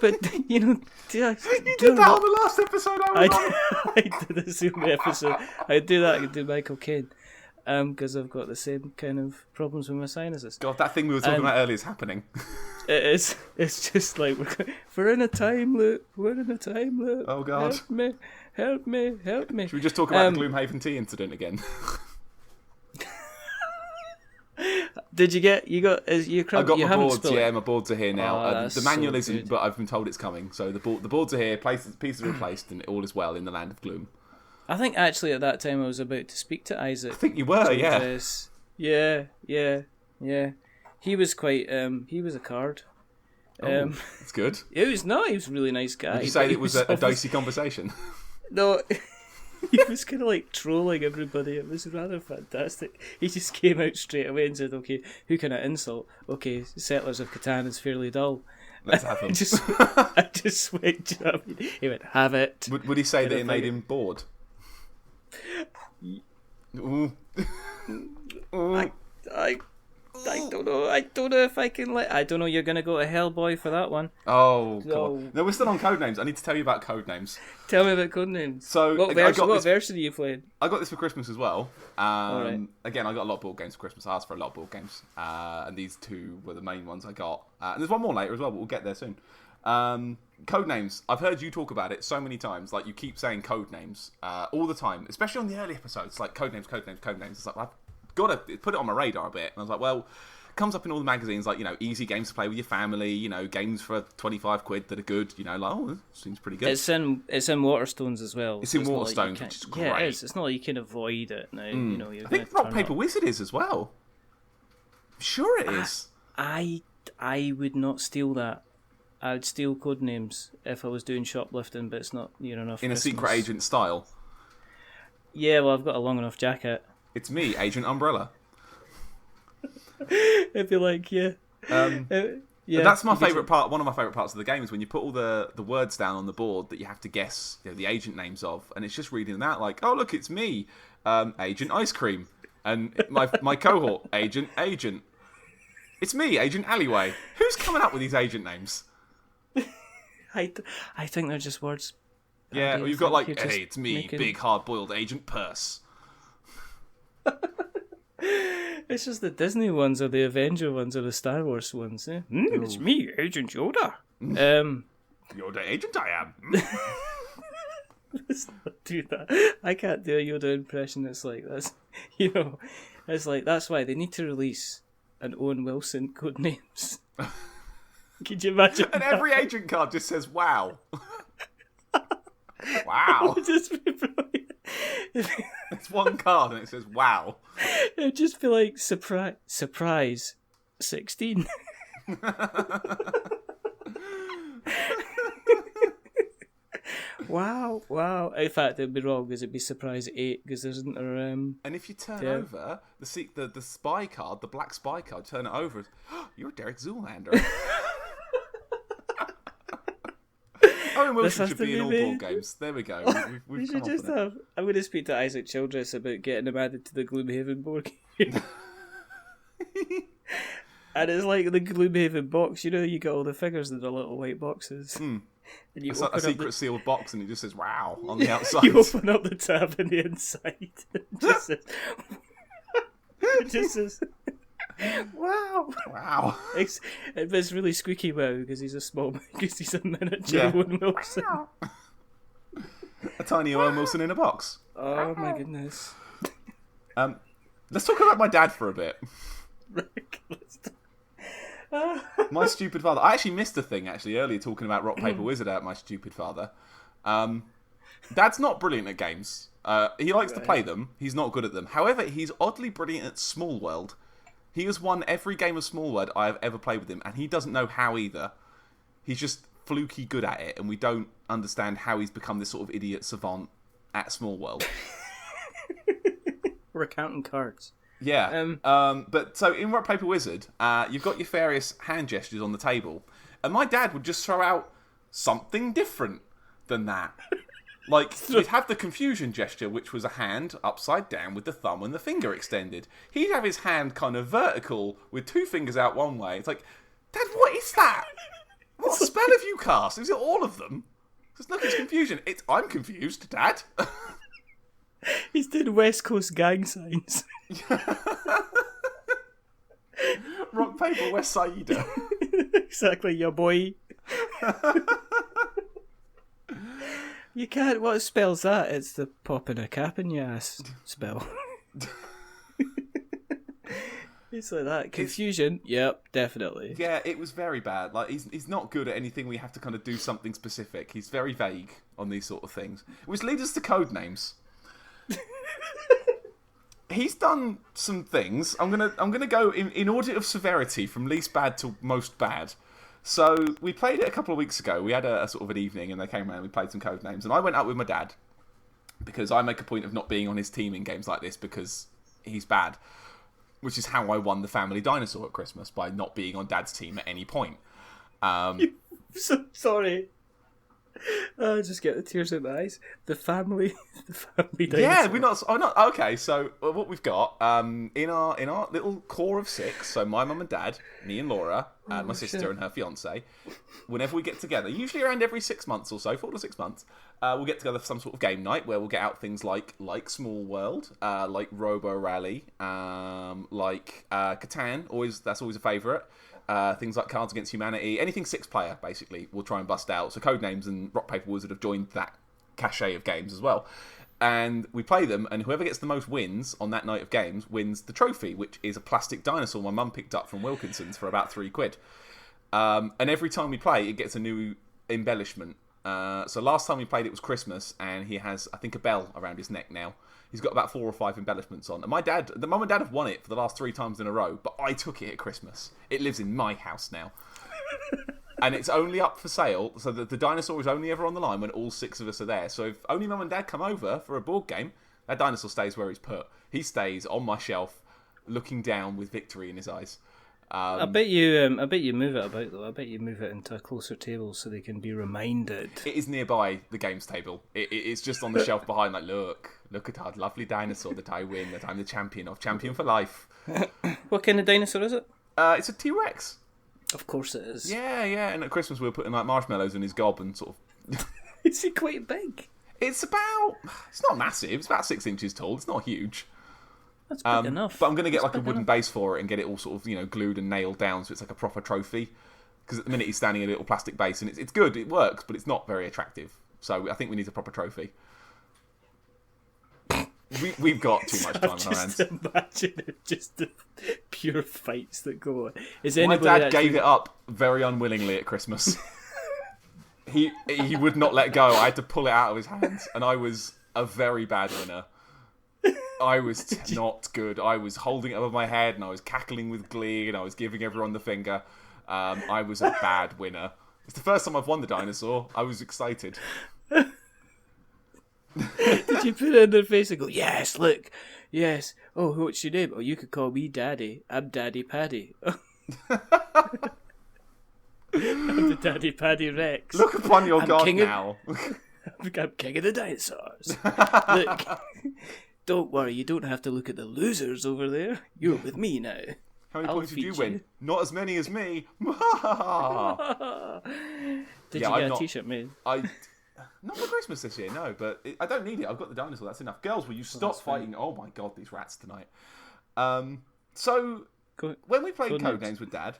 But, you did that on the last episode I did a Zoom episode. I do that. I can do Michael Caine. Because I've got the same kind of problems with my sinuses. God, that thing we were talking about earlier is happening. It is. It's just like, we're in a time loop. We're in a time loop. Oh, God. Help me. Should we just talk about the Gloomhaven tea incident again? Did you get? I got my boards. Yeah, my boards are here now. The manual so isn't, good. but I've been told it's coming. So the boards are here. Pieces are replaced, and all is well in the land of gloom. I think actually at that time I was about to speak to Isaac. I think you were, yeah. Yeah. He was quite. He was a card. That's good. He was a really nice guy. Would you say it was a dicey conversation? No. He was kind of like trolling everybody. It was rather fantastic. He just came out straight away and said, okay, who can I insult? Okay, Settlers of Catan is fairly dull. Let's have him. I just went, you know what I mean? He went, have it. Would he say that it made him bored? Ooh. I don't know. I don't know if I can I don't know. You're going to go to Hellboy for that one. Oh, God. No, we're still on Codenames. I need to tell you about Codenames. Tell me about Codenames. So, what version are you playing? I got this for Christmas as well. Right. Again, I got a lot of board games for Christmas. I asked for a lot of board games. And these two were the main ones I got. And there's one more later as well, but we'll get there soon. Codenames. I've heard you talk about it so many times. Like, you keep saying Codenames all the time, especially on the early episodes. Like, Codenames. It's like, I've got to put it on my radar a bit. And I was like, well, it comes up in all the magazines, like, easy games to play with your family, games for 25 quid that are good, like, oh, this seems pretty good. It's in Waterstones as well. It's in Waterstones, which is great. Yeah, it is. It's not like you can avoid it now. You're I think Rock Paper Wizard is as well. I'm sure it is. I would not steal that. I would steal Codenames if I was doing shoplifting, but it's not near enough. In Christmas. A secret agent style. Yeah, well, I've got a long enough jacket. It's me, Agent Umbrella. If you like, yeah. Yeah. That's my favourite part. One of my favourite parts of the game is when you put all the words down on the board that you have to guess the agent names of, and it's just reading them out like, oh, look, it's me, Agent Ice Cream, and my cohort, Agent. It's me, Agent Alleyway. Who's coming up with these agent names? I think they're just words. Yeah, well, you've got like, hey, it's me, big hard-boiled Agent Purse. It's just the Disney ones or the Avenger ones or the Star Wars ones. Eh? It's me, Agent Yoda. Yoda agent I am. Let's not do that. I can't do a Yoda impression that's like this. It's like, that's why they need to release an Owen Wilson Codenames. Could you imagine? And every agent card just says, wow. Wow. Just be brilliant. It's one card and it says "Wow." It'd just be like surprise 16. Wow. In fact, it'd be wrong because it'd be surprise 8 because there isn't a And if you turn over the spy card, the black spy card, turn it over. You're Derek Zoolander. Our emotion should be in all board games. There we go. We've we should just have. I'm going to speak to Isaac Childress about getting him added to the Gloomhaven board game. And it's like the Gloomhaven box. You know, you get all the figures in the little white boxes. Mm. And you it's like a secret sealed box, and it just says "Wow" on the outside. You open up the tab on the inside. It just says, "Wow." It's really squeaky wow because he's a miniature Owen Wilson. A tiny Owen Wilson in a box. Oh my goodness. Let's talk about my dad for a bit. Right, My stupid father. I actually missed a thing earlier talking about Rock Paper Wizard at my stupid father. Dad's not brilliant at games. He likes to play them. He's not good at them. However, he's oddly brilliant at Small World. He has won every game of Small World I have ever played with him, and he doesn't know how either. He's just fluky good at it, and we don't understand how he's become this sort of idiot savant at Small World. we're counting cards. Yeah. But so in Rock Paper Wizard, you've got your various hand gestures on the table, and my dad would just throw out something different than that. Like, he'd have the confusion gesture, which was a hand upside down with the thumb and the finger extended. He'd have his hand kind of vertical with two fingers out one way. It's like, Dad, what is that? What spell have you cast? Is it all of them? There's no confusion. I'm confused, Dad. He's doing West Coast gang signs. Rock, paper, West Side. Exactly, your boy. You can't. What spells that? It's the popping a cap in your ass spell. It's like that. Confusion. Yep, definitely. Yeah, it was very bad. Like he's not good at anything. We have to kind of do something specific. He's very vague on these sort of things, which leads us to Codenames. He's done some things. I'm gonna go in order of severity from least bad to most bad. So we played it a couple of weeks ago. We had a sort of an evening, and they came around and we played some Codenames. And I went out with my dad because I make a point of not being on his team in games like this because he's bad, which is how I won the family dinosaur at Christmas, by not being on Dad's team at any point. So sorry. I just get the tears in my eyes. The family dinosaur. Yeah, we're not. Oh, not okay. So what we've got in our little core of 6. So my mum and dad, me and Laura, my sister and her fiance. Whenever we get together, usually around every 6 months or so, 4 to 6 months, we'll get together for some sort of game night where we'll get out things like Small World, like Robo Rally, like Catan. That's always a favourite. Things like Cards Against Humanity, anything 6-player, basically, we'll try and bust out. So Codenames and Rock Paper Wizard have joined that cachet of games as well. And we play them, and whoever gets the most wins on that night of games wins the trophy, which is a plastic dinosaur my mum picked up from Wilkinson's for about £3. And every time we play, it gets a new embellishment. So last time we played, it was Christmas, and he has, I think, a bell around his neck now. He's got about 4 or 5 embellishments on. And the mum and dad have won it for the last 3 times in a row, but I took it at Christmas. It lives in my house now. And it's only up for sale, so the dinosaur is only ever on the line when all 6 of us are there. So if only mum and dad come over for a board game, that dinosaur stays where he's put. He stays on my shelf, looking down with victory in his eyes. I bet you move it about though. I bet you move it into a closer table so they can be reminded. It is nearby the games table. It's just on the shelf behind. Like, look at our lovely dinosaur that I win, that I'm the champion of, champion for life. What kind of dinosaur is it? It's a T-Rex. Of course it is. Yeah. And at Christmas we were putting like marshmallows in his gob and sort of. Is he quite big? It's not massive. It's about 6 inches tall. It's not huge. That's big enough. But I'm going to get like a wooden base for it and get it all sort of, glued and nailed down so it's like a proper trophy. Because at the minute he's standing in a little plastic base and it's good, it works, but it's not very attractive. So I think we need a proper trophy. We've got too much time on our hands. Imagine just the pure fights that go on. My dad gave it up very unwillingly at Christmas. He would not let go. I had to pull it out of his hands, and I was a very bad winner. I was not good. I was holding it above my head, and I was cackling with glee, and I was giving everyone the finger. I was a bad winner. It's the first time I've won the dinosaur. I was excited. Did you put it in their face and go, yes, look, yes. Oh, what's your name? Oh, you could call me Daddy. I'm Daddy Paddy. I'm the Daddy Paddy Rex. Look upon your god now. I'm king of the dinosaurs. Look, don't worry, you don't have to look at the losers over there. You're with me now. How many points did you win? Not as many as me. Did you get a t-shirt made? Not for Christmas this year, no, but I don't need it. I've got the dinosaur, that's enough. Girls, will you stop fighting? Oh my god, these rats tonight. So, when we played Codenames with Dad,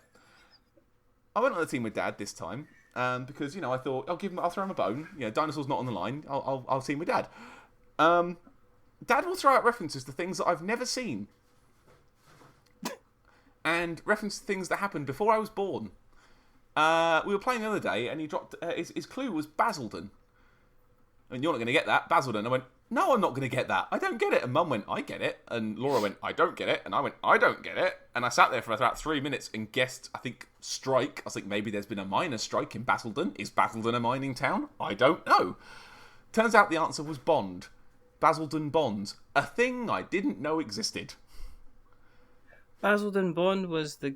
I went on the team with Dad this time, because, you know, I thought, I'll throw him a bone. You know, dinosaur's not on the line, I'll team with Dad. Dad will throw out references to things that I've never seen. And reference to things that happened before I was born. We were playing the other day, and he dropped his clue was Basildon. And you're not going to get that, Basildon. I went, no, I'm not going to get that. I don't get it. And Mum went, I get it. And Laura went, I don't get it. And I went, I don't get it. And I sat there for about 3 minutes and guessed, I think, strike. I was like, maybe there's been a miners' strike in Basildon. Is Basildon a mining town? I don't know. Turns out the answer was Bond. Basildon Bonds. A thing I didn't know existed. Basildon Bond was the...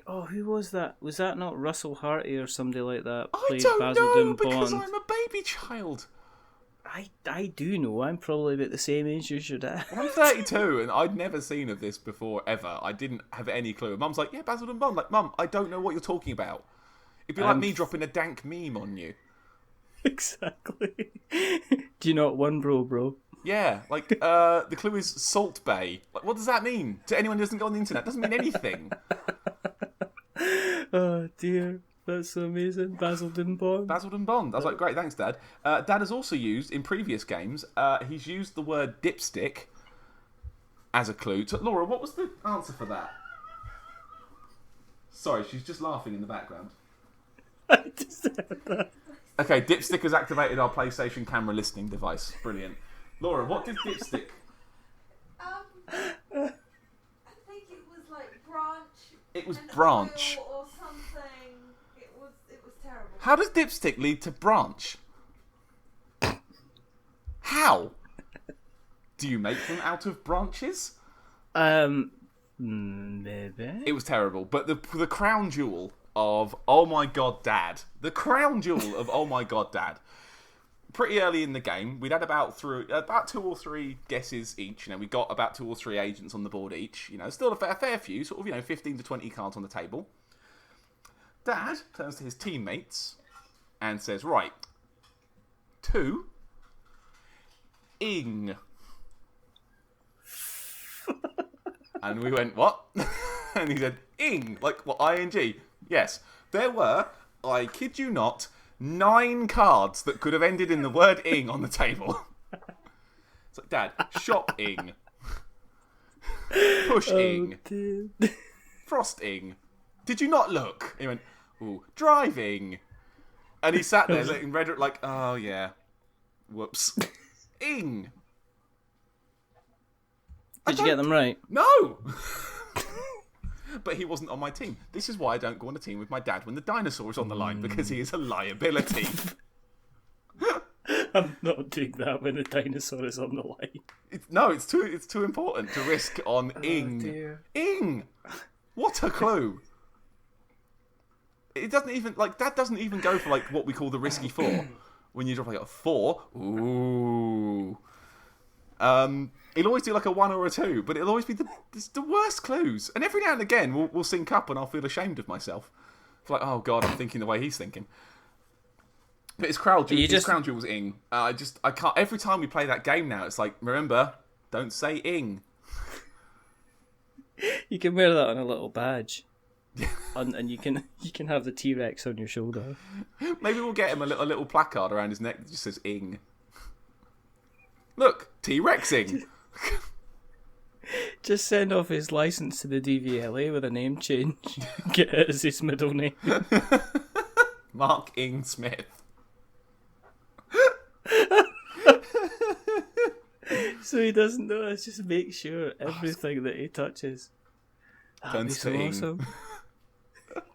Oh, who was that? Was that not Russell Harty or somebody like that? I don't know, because I'm a baby child. I do know. I'm probably about the same age as your dad. I'm 32, and I'd never seen of this before, ever. I didn't have any clue. Mum's like, yeah, Basildon Bond. Like, Mum, I don't know what you're talking about. It'd be like me dropping a dank meme on you. Exactly. Do you not one bro? Yeah, like, the clue is Salt Bay. Like, what does that mean? To anyone who doesn't go on the internet, it doesn't mean anything. Oh, dear. That's so amazing. Basildon Bond. Basildon Bond. I was like, great, thanks, Dad. Dad has also used, in previous games, he's used the word dipstick as a clue. Laura, what was the answer for that? Sorry, she's just laughing in the background. I just heard that. Okay, dipstick has activated our PlayStation camera listening device. Brilliant. Laura, what did dipstick... I think it was like branch. It was branch. Or something. It was terrible. How does dipstick lead to branch? How? Do you make them out of branches? Maybe. It was terrible, but the crown jewel of Oh My God Dad. The crown jewel of Oh My God Dad. Pretty early in the game, we'd had about 2 or 3 guesses each. You know, we got about 2 or 3 agents on the board each. You know, still a fair few, sort of, 15 to 20 cards on the table. Dad turns to his teammates and says, right, 2, ing. And we went, what? And he said, ing, like, what, ing? Yes, there were, I kid you not, 9 cards that could have ended in the word ing on the table. It's like, Dad, shop ing. Push ing. Frost ing. Did you not look? He went, ooh, driving. And he sat there and read it like, oh yeah. Whoops. Ing. Did you get them right? No! But he wasn't on my team. This is why I don't go on a team with my dad when the dinosaur is on the line, because he is a liability. I'm not doing that when the dinosaur is on the line. It's too important to risk on ing. Dear. Ing! What a clue! It doesn't even, like, Dad doesn't even go for, like, what we call the risky 4. When you drop, like, a 4, ooh. He'll always do like a 1 or a 2, but it'll always be the worst clues. And every now and again, we'll sync up and I'll feel ashamed of myself. It's like, oh God, I'm thinking the way he's thinking. But his crown jewel's ing. I can't. Every time we play that game now, it's like, remember, don't say ing. You can wear that on a little badge. And you can have the T-Rex on your shoulder. Maybe we'll get him a little placard around his neck that just says ing. Look, T-Rexing. Just send off his license to the DVLA with a name change. Get it as his middle name. Mark Ing Smith. So he doesn't notice. Just make sure everything that he touches. That'd be Turns so to ink. awesome.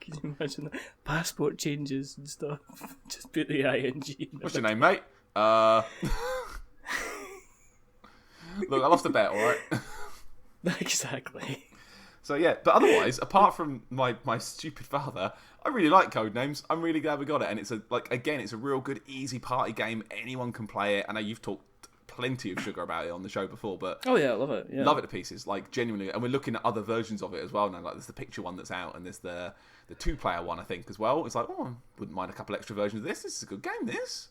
Can you imagine that? Passport changes and stuff. Just put the ing. What's your name, mate? Look, I lost a bet, alright? Exactly. So yeah, but otherwise, apart from my stupid father, I really like Codenames. I'm really glad we got it, and it's a real good, easy party game. Anyone can play it. I know you've talked plenty of sugar about it on the show before, but Oh yeah, I love it. Yeah. love it to pieces. Like genuinely, and we're looking at other versions of it as well now. Like there's the picture one that's out, and there's the 2-player one I think as well. It's like, oh, I wouldn't mind a couple extra versions of this. This is a good game. This.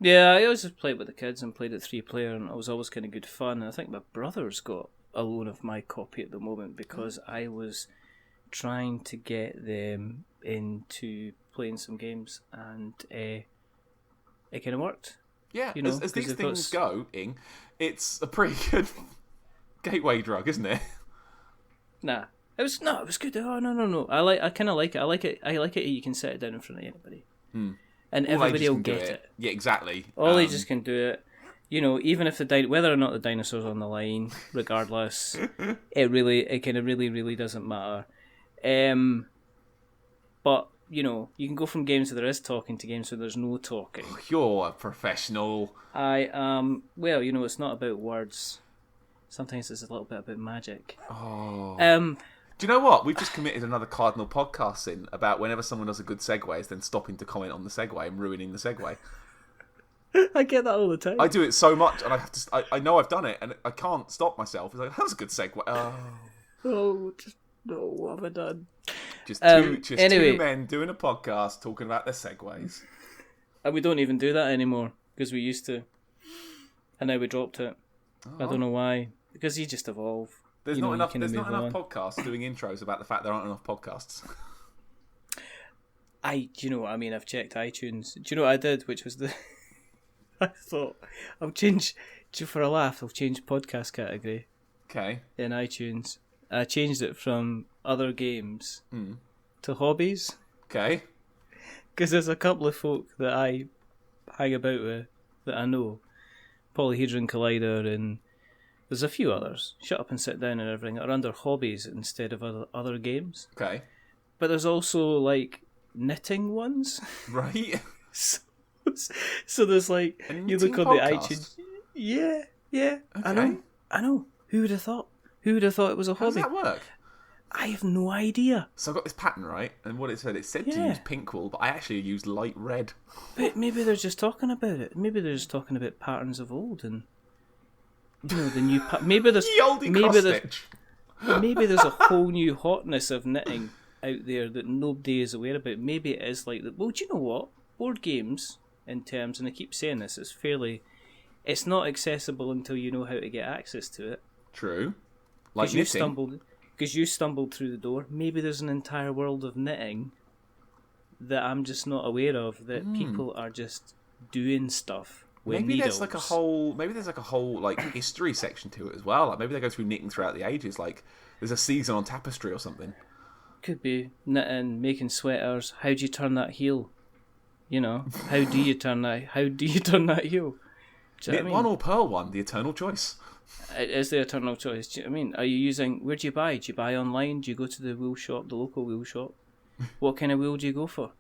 Yeah, I always just played with the kids and played it 3-player, and it was always kind of good fun. And I think my brother's got a loan of my copy at the moment because I was trying to get them into playing some games, and it kind of worked. Yeah, You know, as 'cause these they've things got go, Ing, it's a pretty good gateway drug, isn't it? Nah, it was good. Oh no. I kind of like it. I like it. You can set it down in front of anybody, and All everybody ages will can do get it. Yeah, exactly. All ages can do it. You know, even if whether or not the dinosaur's on the line, regardless, it kind of really doesn't matter. But you know, you can go from games where there is talking to games where there's no talking. You're a professional. I well, you know, it's not about words. Sometimes it's a little bit about magic. Oh. Do you know what? We've just committed another Cardinal podcast sin about whenever someone does a good segue, is then stopping to comment on the segue and ruining the segue. I get that all the time. I do it so much, and I have to. I know I've done it, and I can't stop myself. It's like, that was a good segue. No, what have I done? Just anyway. two men doing a podcast talking about their segues. And we don't even do that anymore because we used to, and now we dropped it. I don't know why. Because you just evolve. There's You not know, you enough. kinda There's not move enough on. podcasts doing intros about the fact there aren't enough podcasts. Do you know what I mean? I've checked iTunes. Do you know what I did? Which was I thought I'll change. For a laugh, I'll change podcast category Okay. in iTunes. I changed it from other games to hobbies Okay. because there's a couple of folk that I hang about with that I know. Polyhedron Collider and there's a few others. Shut Up and Sit Down and everything are under hobbies instead of other games. Okay. But there's also like knitting ones. Right. So there's like A you look knitting on the podcast? iTunes. Yeah. Okay. I know. Who would have thought? Who would have thought it was a How does hobby? that work? I have no idea. So I got this pattern, right? And what it said to Yeah. use pink wool, but I actually used light red. But maybe they're just talking about it. Maybe they're just talking about patterns of old and you know the new. Maybe there's Ye olde cross stitch. maybe there's a whole new hotness of knitting out there that nobody is aware about. Maybe it is like that. Well, do you know what? Board games, in terms, and I keep saying this, it's not accessible until you know how to get access to it. True. Like Because knitting. you stumbled through the door. Maybe there's an entire world of knitting that I'm just not aware of. That people are just doing stuff with Maybe needles. there's like a whole like history section to it as well. Like maybe they go through knitting throughout the ages. Like there's a season on tapestry or something. Could be knitting, making sweaters. How do you turn that heel? You know, how do you turn that heel? Do you know Knit what I mean? one or pearl one, the eternal choice. It is the eternal choice. Do you know what I mean? Are you using? Where do you buy? Do you buy online? Do you go to the wool shop, the local wool shop? What kind of wool do you go for?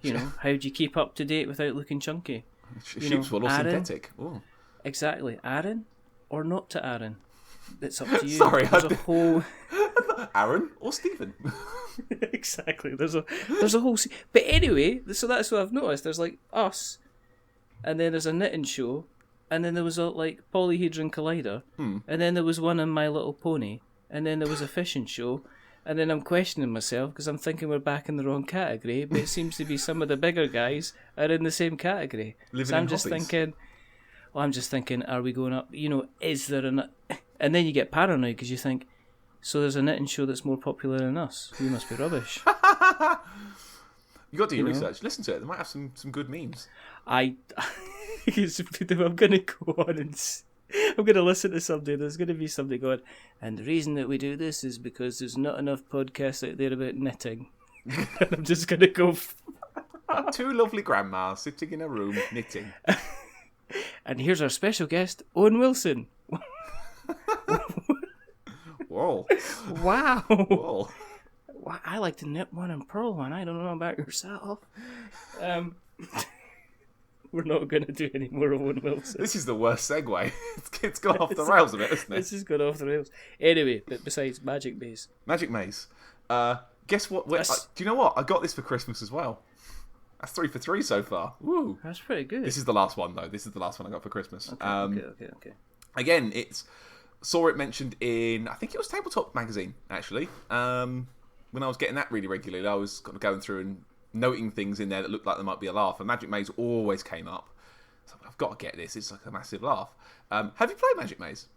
You know, how do you keep up to date without looking chunky? Sheep's wool or Aaron? synthetic. Ooh. Exactly, Aaron or not to Aaron? It's up to you. Sorry, There's a whole. Aaron or Stephen. Exactly. There's a whole. But anyway, so that's what I've noticed. There's like us, and then there's a knitting show, and then there was a like Polyhedron Collider, and then there was one on My Little Pony, and then there was a fishing show, and then I'm questioning myself because I'm thinking we're back in the wrong category, but it seems to be some of the bigger guys are in the same category. Living So I'm in just hobbies. thinking. Well, I'm just thinking, are we going up? You know, is there an? And then you get paranoid because you think, so there's a knitting show that's more popular than us. We must be rubbish. You got to do your You know? research. Listen to it. They might have some good memes. I'm gonna go on and I'm gonna listen to somebody. There's gonna be somebody going, and the reason that we do this is because there's not enough podcasts out there about knitting. And I'm just gonna go. Two lovely grandmas sitting in a room knitting. And here's our special guest, Owen Wilson. Whoa. Wow. Whoa. Wow, I like to nip one and pearl one. I don't know about yourself. We're not going to do any more Owen Wilson. This is the worst segue. It's gone off the rails a bit, isn't it? This has gone off the rails. Anyway, but besides Magic Maze. Magic Maze. Guess what? Do you know what? I got this for Christmas as well. That's 3 for 3 so far. Woo. That's pretty good. This is the last one, though. This is the last one I got for Christmas. Okay. Again, saw it mentioned in, I think it was Tabletop magazine, actually. When I was getting that really regularly, I was kind of going through and noting things in there that looked like there might be a laugh. And Magic Maze always came up. So I've got to get this. It's like a massive laugh. Have you played Magic Maze?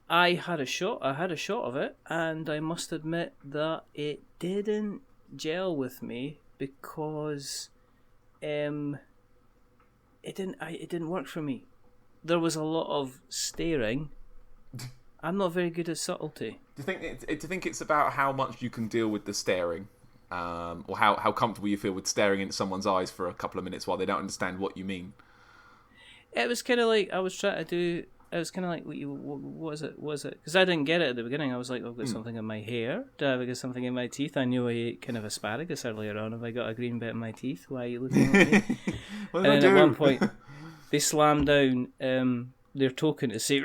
I had a shot of it, and I must admit that it didn't gel with me because it didn't work for me. There was a lot of staring. I'm not very good at subtlety. Do you think it's about how much you can deal with the staring, or how comfortable you feel with staring into someone's eyes for a couple of minutes while they don't understand what you mean? It was kind of like I was trying to do. It was kind of like, what was it? Because I didn't get it at the beginning. I was like, I've got something in my hair. Do I have got something in my teeth? I knew I ate kind of asparagus earlier on. Have I got a green bit in my teeth? Why are you looking at me? What and did then I do? at one point, they slammed down their token to say,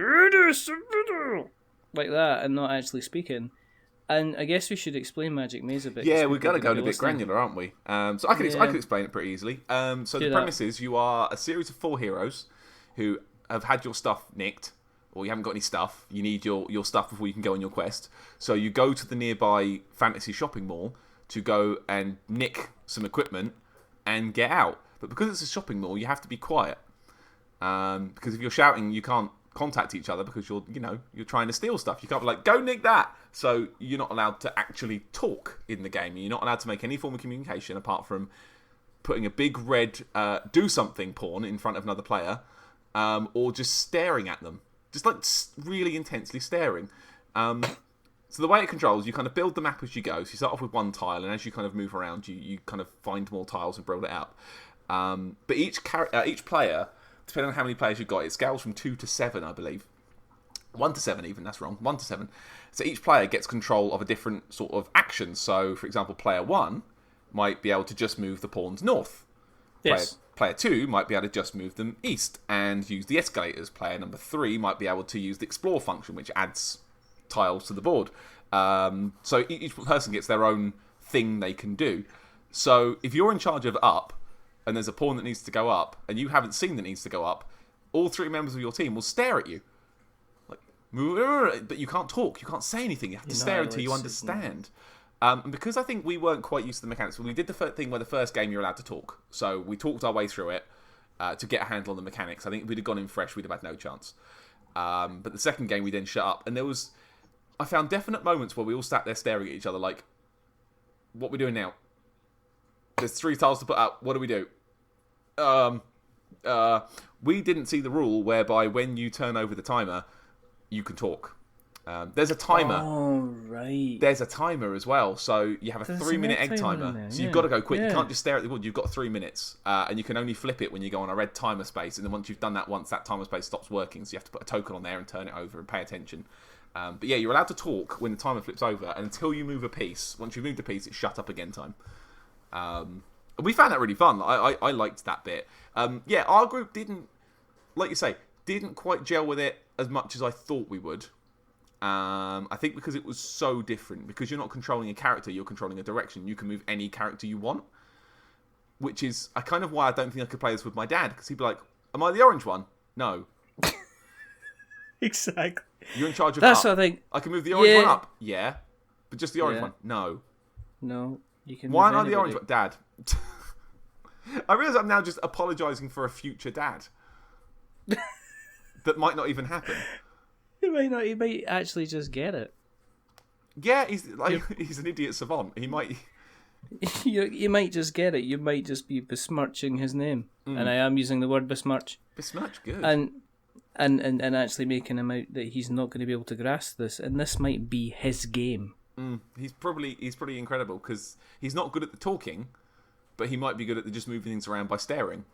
like that, and not actually speaking. And I guess we should explain Magic Maze a bit. Yeah, we've got to go a bit granular, aren't we? So I can explain it pretty easily. So the premise is you are a series of 4 heroes who have had your stuff nicked, or you haven't got any stuff. You need your stuff before you can go on your quest. So you go to the nearby fantasy shopping mall to go and nick some equipment and get out. But because it's a shopping mall, you have to be quiet. Because if you're shouting, you can't contact each other because you're trying to steal stuff. You can't be like, go nick that. So you're not allowed to actually talk in the game. You're not allowed to make any form of communication apart from putting a big red do something pawn in front of another player, or just staring at them. Just like really intensely staring. So the way it controls, you kind of build the map as you go. So you start off with one tile, and as you kind of move around, you kind of find more tiles and build it up. But each player, depending on how many players you've got, it scales from 2 to 7, I believe. 1 to 7 even, that's wrong. 1 to 7. So each player gets control of a different sort of action. So, for example, player 1 might be able to just move the pawns north. Yes. Player 2 might be able to just move them east and use the escalators. Player number 3 might be able to use the explore function, which adds tiles to the board. So each person gets their own thing they can do. So if you're in charge of up, and there's a pawn that needs to go up, and you haven't seen that needs to go up, all 3 members of your team will stare at you. Like, but you can't talk, you can't say anything, you have to stare until you understand. And because I think we weren't quite used to the mechanics, we did the thing where the first game you're allowed to talk. So we talked our way through it to get a handle on the mechanics. I think if we'd have gone in fresh, we'd have had no chance. But the second game we then shut up, and I found definite moments where we all sat there staring at each other like, what are we doing now? There's 3 tiles to put up, what do we do? We didn't see the rule whereby when you turn over the timer, you can talk. There's a timer. Oh, right. There's a timer as well. So you have a 3-minute egg timer. So you've got to go quick. You can't just stare at the board. You've got 3 minutes. And you can only flip it when you go on a red timer space. And then once you've done that once, that timer space stops working. So you have to put a token on there and turn it over and pay attention. But yeah, you're allowed to talk when the timer flips over. And until you move a piece, once you've moved a piece, it's shut up again time. We found that really fun. I liked that bit. Yeah, our group didn't, like you say, didn't quite gel with it as much as I thought we would. I think because it was so different. Because you're not controlling a character, you're controlling a direction. You can move any character you want. Which is kind of why I don't think I could play this with my dad. Because he'd be like, am I the orange one? No. Exactly. You're in charge of That's up. what I think. I can move the orange one up. Yeah. But just the orange one? No. No. You can. Why not the orange one? Dad. I realise I'm now just apologising for a future dad. That might not even happen. He might not. He might actually just get it. Yeah, he's an idiot savant. He might. You might just get it. You might just be besmirching his name, and I am using the word besmirch. Besmirch, good. And actually making him out that he's not going to be able to grasp this, and this might be his game. He's pretty incredible because he's not good at the talking, but he might be good at the just moving things around by staring.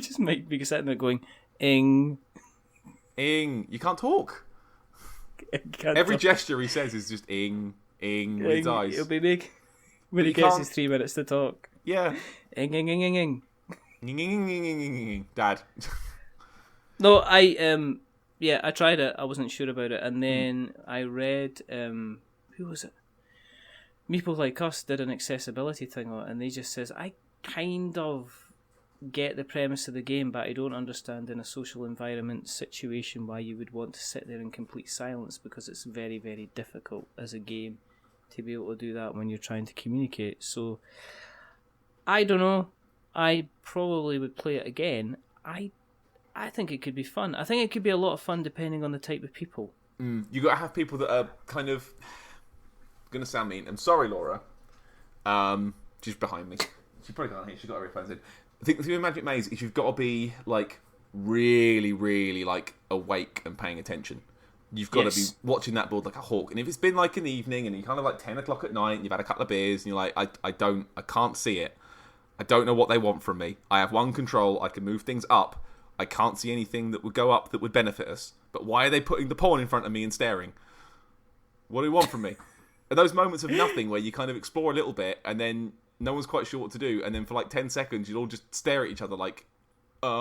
just might be sitting there going, "Ing." You can't talk. Can't Every talk. gesture he says is just ing with his eyes. It'll be big when he you gets can't- his 3 minutes to talk. Yeah. Ing, ing, ing, ing, ing. Dad. No, I tried it. I wasn't sure about it, and then I read who was it? Meeple Like Us did an accessibility thing on it, and they just says I kind of get the premise of the game, but I don't understand in a social environment situation why you would want to sit there in complete silence, because it's very, very difficult as a game to be able to do that when you're trying to communicate. So I don't know. I probably would play it again. I think it could be fun. I think it could be a lot of fun depending on the type of people. You got to have people that are kind of going to sound mean. I'm sorry, Laura. She's behind me. She probably can't hear. She's got her earphones in. I think the thing with Magic Maze is you've got to be like really, really like awake and paying attention. You've got to be watching that board like a hawk. And if it's been like an evening and you're kind of like 10 o'clock at night and you've had a couple of beers and you're like, I can't see it. I don't know what they want from me. I have one control. I can move things up. I can't see anything that would go up that would benefit us. But why are they putting the pawn in front of me and staring? What do they want from me? And those moments of nothing where you kind of explore a little bit and then no one's quite sure what to do, and then for like 10 seconds you'll all just stare at each other like, what?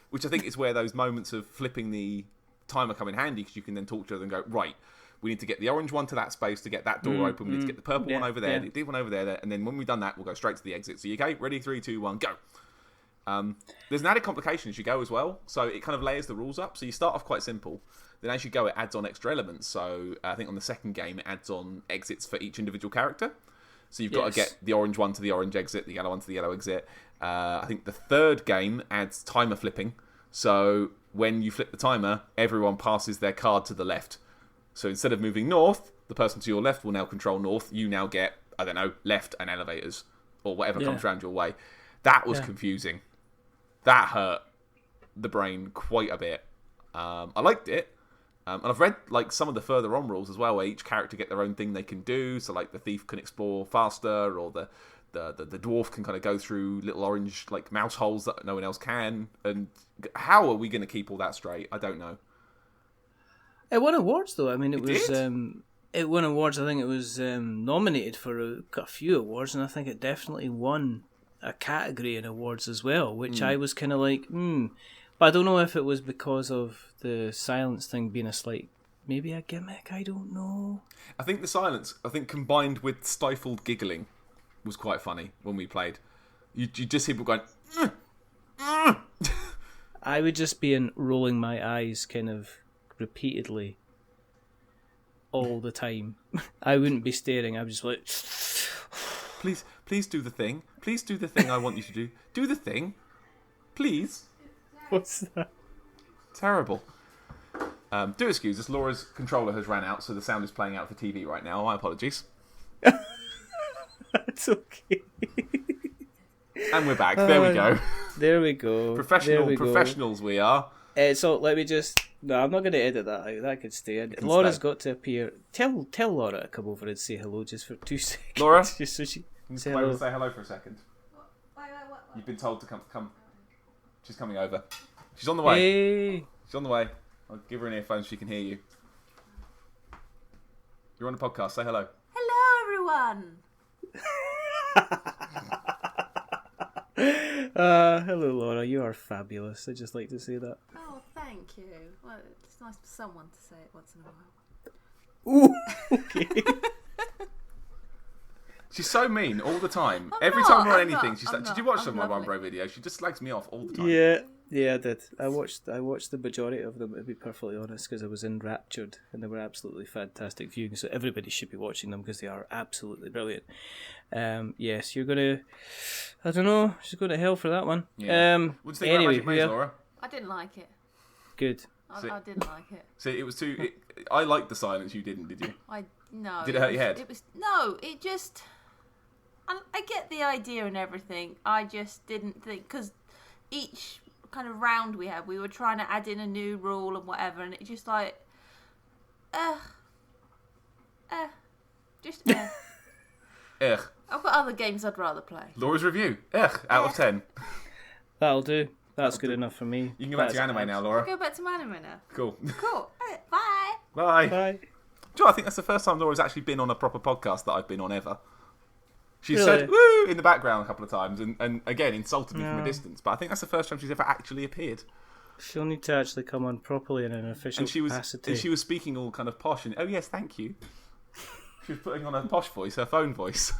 Which I think is where those moments of flipping the timer come in handy, because you can then talk to each other and go, right, we need to get the orange one to that space to get that door open, we need to get the purple one over there, the one over there, and then when we've done that, we'll go straight to the exit. So you okay? Ready? 3, 2, 1, go. There's an added complication as you go as well, so it kind of layers the rules up. So you start off quite simple, then as you go it adds on extra elements. So I think on the second game it adds on exits for each individual character. So you've got to get the orange one to the orange exit, the yellow one to the yellow exit. I think the third game adds timer flipping. So when you flip the timer, everyone passes their card to the left. So instead of moving north, the person to your left will now control north. You now get, I don't know, left and elevators or whatever comes around your way. That was confusing. That hurt the brain quite a bit. I liked it. And I've read like some of the further on rules as well, where each character get their own thing they can do. So like the thief can explore faster, or the dwarf can kind of go through little orange like mouse holes that no one else can. And how are we going to keep all that straight? I don't know. It won awards though. I mean, it was did? It won awards. I think it was nominated for a few awards, and I think it definitely won a category in awards as well, which I was kind of like, But I don't know if it was because of the silence thing being a slight, maybe a gimmick, I don't know. I think the silence, combined with stifled giggling, was quite funny when we played. You just hear people going, I would just be rolling my eyes kind of repeatedly all the time. I wouldn't be staring, I would just like... Please do the thing. Please do the thing I want you to do. Do the thing. Please. What's that? Terrible. Do excuse us. Laura's controller has ran out, so the sound is playing out for TV right now. My apologies. It's okay. And we're back. There we go. There we go. Professionals we are. So let me just... No, I'm not going to edit that out. That could stay in. Laura's got to appear. Tell Laura to come over and say hello just for 2 seconds. Laura? Just so she can say Say hello. hello for a second. What? You've been told to come. She's coming over. She's on the way. Hey. She's on the way. I'll give her an earphone so she can hear you. You're on the podcast. Say hello. Hello, everyone. Hello, Laura. You are fabulous. I'd just like to say that. Oh, thank you. Well, it's nice for someone to say it once in a while. Ooh, okay. She's so mean all the time. I'm Every not, time we're on I'm anything, not, she's I'm like, "Did not, you watch I'm some of my lovely." bro videos?" She just slags me off all the time. Yeah, I did. I watched the majority of them, to be perfectly honest, because I was enraptured, and they were absolutely fantastic viewing. So everybody should be watching them because they are absolutely brilliant. Yes, you're gonna. I don't know. She's going to hell for that one. Yeah. What do you think Anyway, about Magic Maze, Laura? I didn't like it. Good. I See- didn't like it. See, it was too. I liked the silence. You didn't, did you? No. Did it hurt your head? It just. I get the idea and everything. I just didn't think, because each kind of round we had, we were trying to add in a new rule and whatever, and it just like, just. Ugh. I've got other games I'd rather play. Laura's review. Ugh. Out of 10. That'll do. That's good enough for me. You can go back to your anime now, Laura. Go back to my anime now. Cool. Cool. Alright, bye. Bye. Bye. Do you know, I think that's the first time Laura's actually been on a proper podcast that I've been on ever. She Really? said "woo" in the background a couple of times and again insulted me from a distance. But I think that's the first time she's ever actually appeared. She'll need to actually come on properly in an official capacity. And she was speaking all kind of posh and oh yes, thank you. She was putting on her posh voice, her phone voice.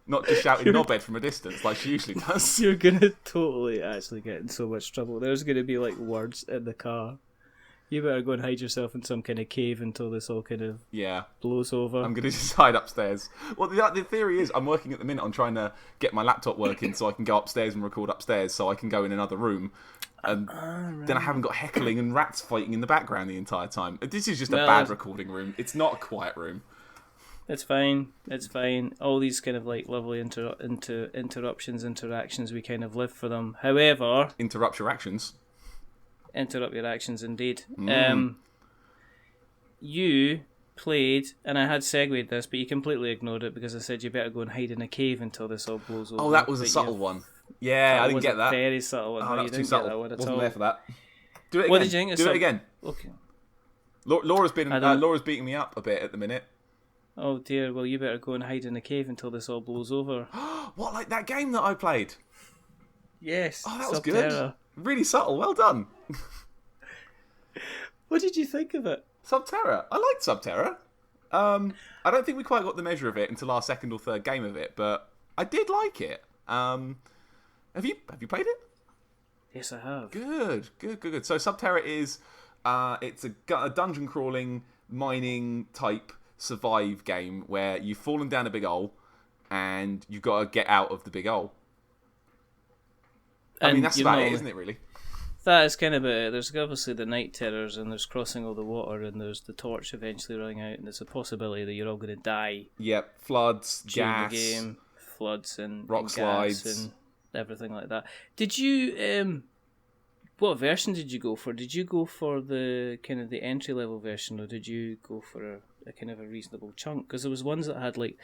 Not just shouting knobhead from a distance like she usually does. You're gonna totally actually get in so much trouble. There's gonna be like words in the car. You better go and hide yourself in some kind of cave until this all kind of blows over. I'm going to just hide upstairs. Well, the theory is I'm working at the minute on trying to get my laptop working so I can go upstairs and record upstairs so I can go in another room. And then I haven't got heckling and rats fighting in the background the entire time. This is just a bad recording room. It's not a quiet room. It's fine. It's fine. All these kind of like lovely interruptions, interactions, we kind of live for them. However... Interrupt your actions. Interrupt your actions, indeed. You played, and I had segued this, but you completely ignored it because I said you better go and hide in a cave until this all blows over. Oh, that was a subtle one. Yeah, I didn't get that. Very subtle one. Oh, that was too subtle. Wasn't there for that. Do it again. What did you think? Do it again. Okay. Laura's beating me up a bit at the minute. Oh dear. Well, you better go and hide in a cave until this all blows over. What, like that game that I played? Yes. Oh, that was Terra. good. Really subtle. Well done. What did you think of it? Terra. I liked Terra. I don't think we quite got the measure of it until our second or third game of it, but I did like it. Have you played it? Yes, I have. Good. So Terra is it's a dungeon crawling mining type survive game where you've fallen down a big hole and you've got to get out of the big hole. I mean, that's about it, isn't it, really? That is kind of it. There's obviously the night terrors, and there's crossing all the water, and there's the torch eventually running out, and there's a possibility that you're all going to die. Yep, floods, gas, the game, floods, and rock and slides, gas and everything like that. Did you? What version did you go for? Did you go for the kind of the entry level version, or did you go for a kind of a reasonable chunk? Because there was ones that had like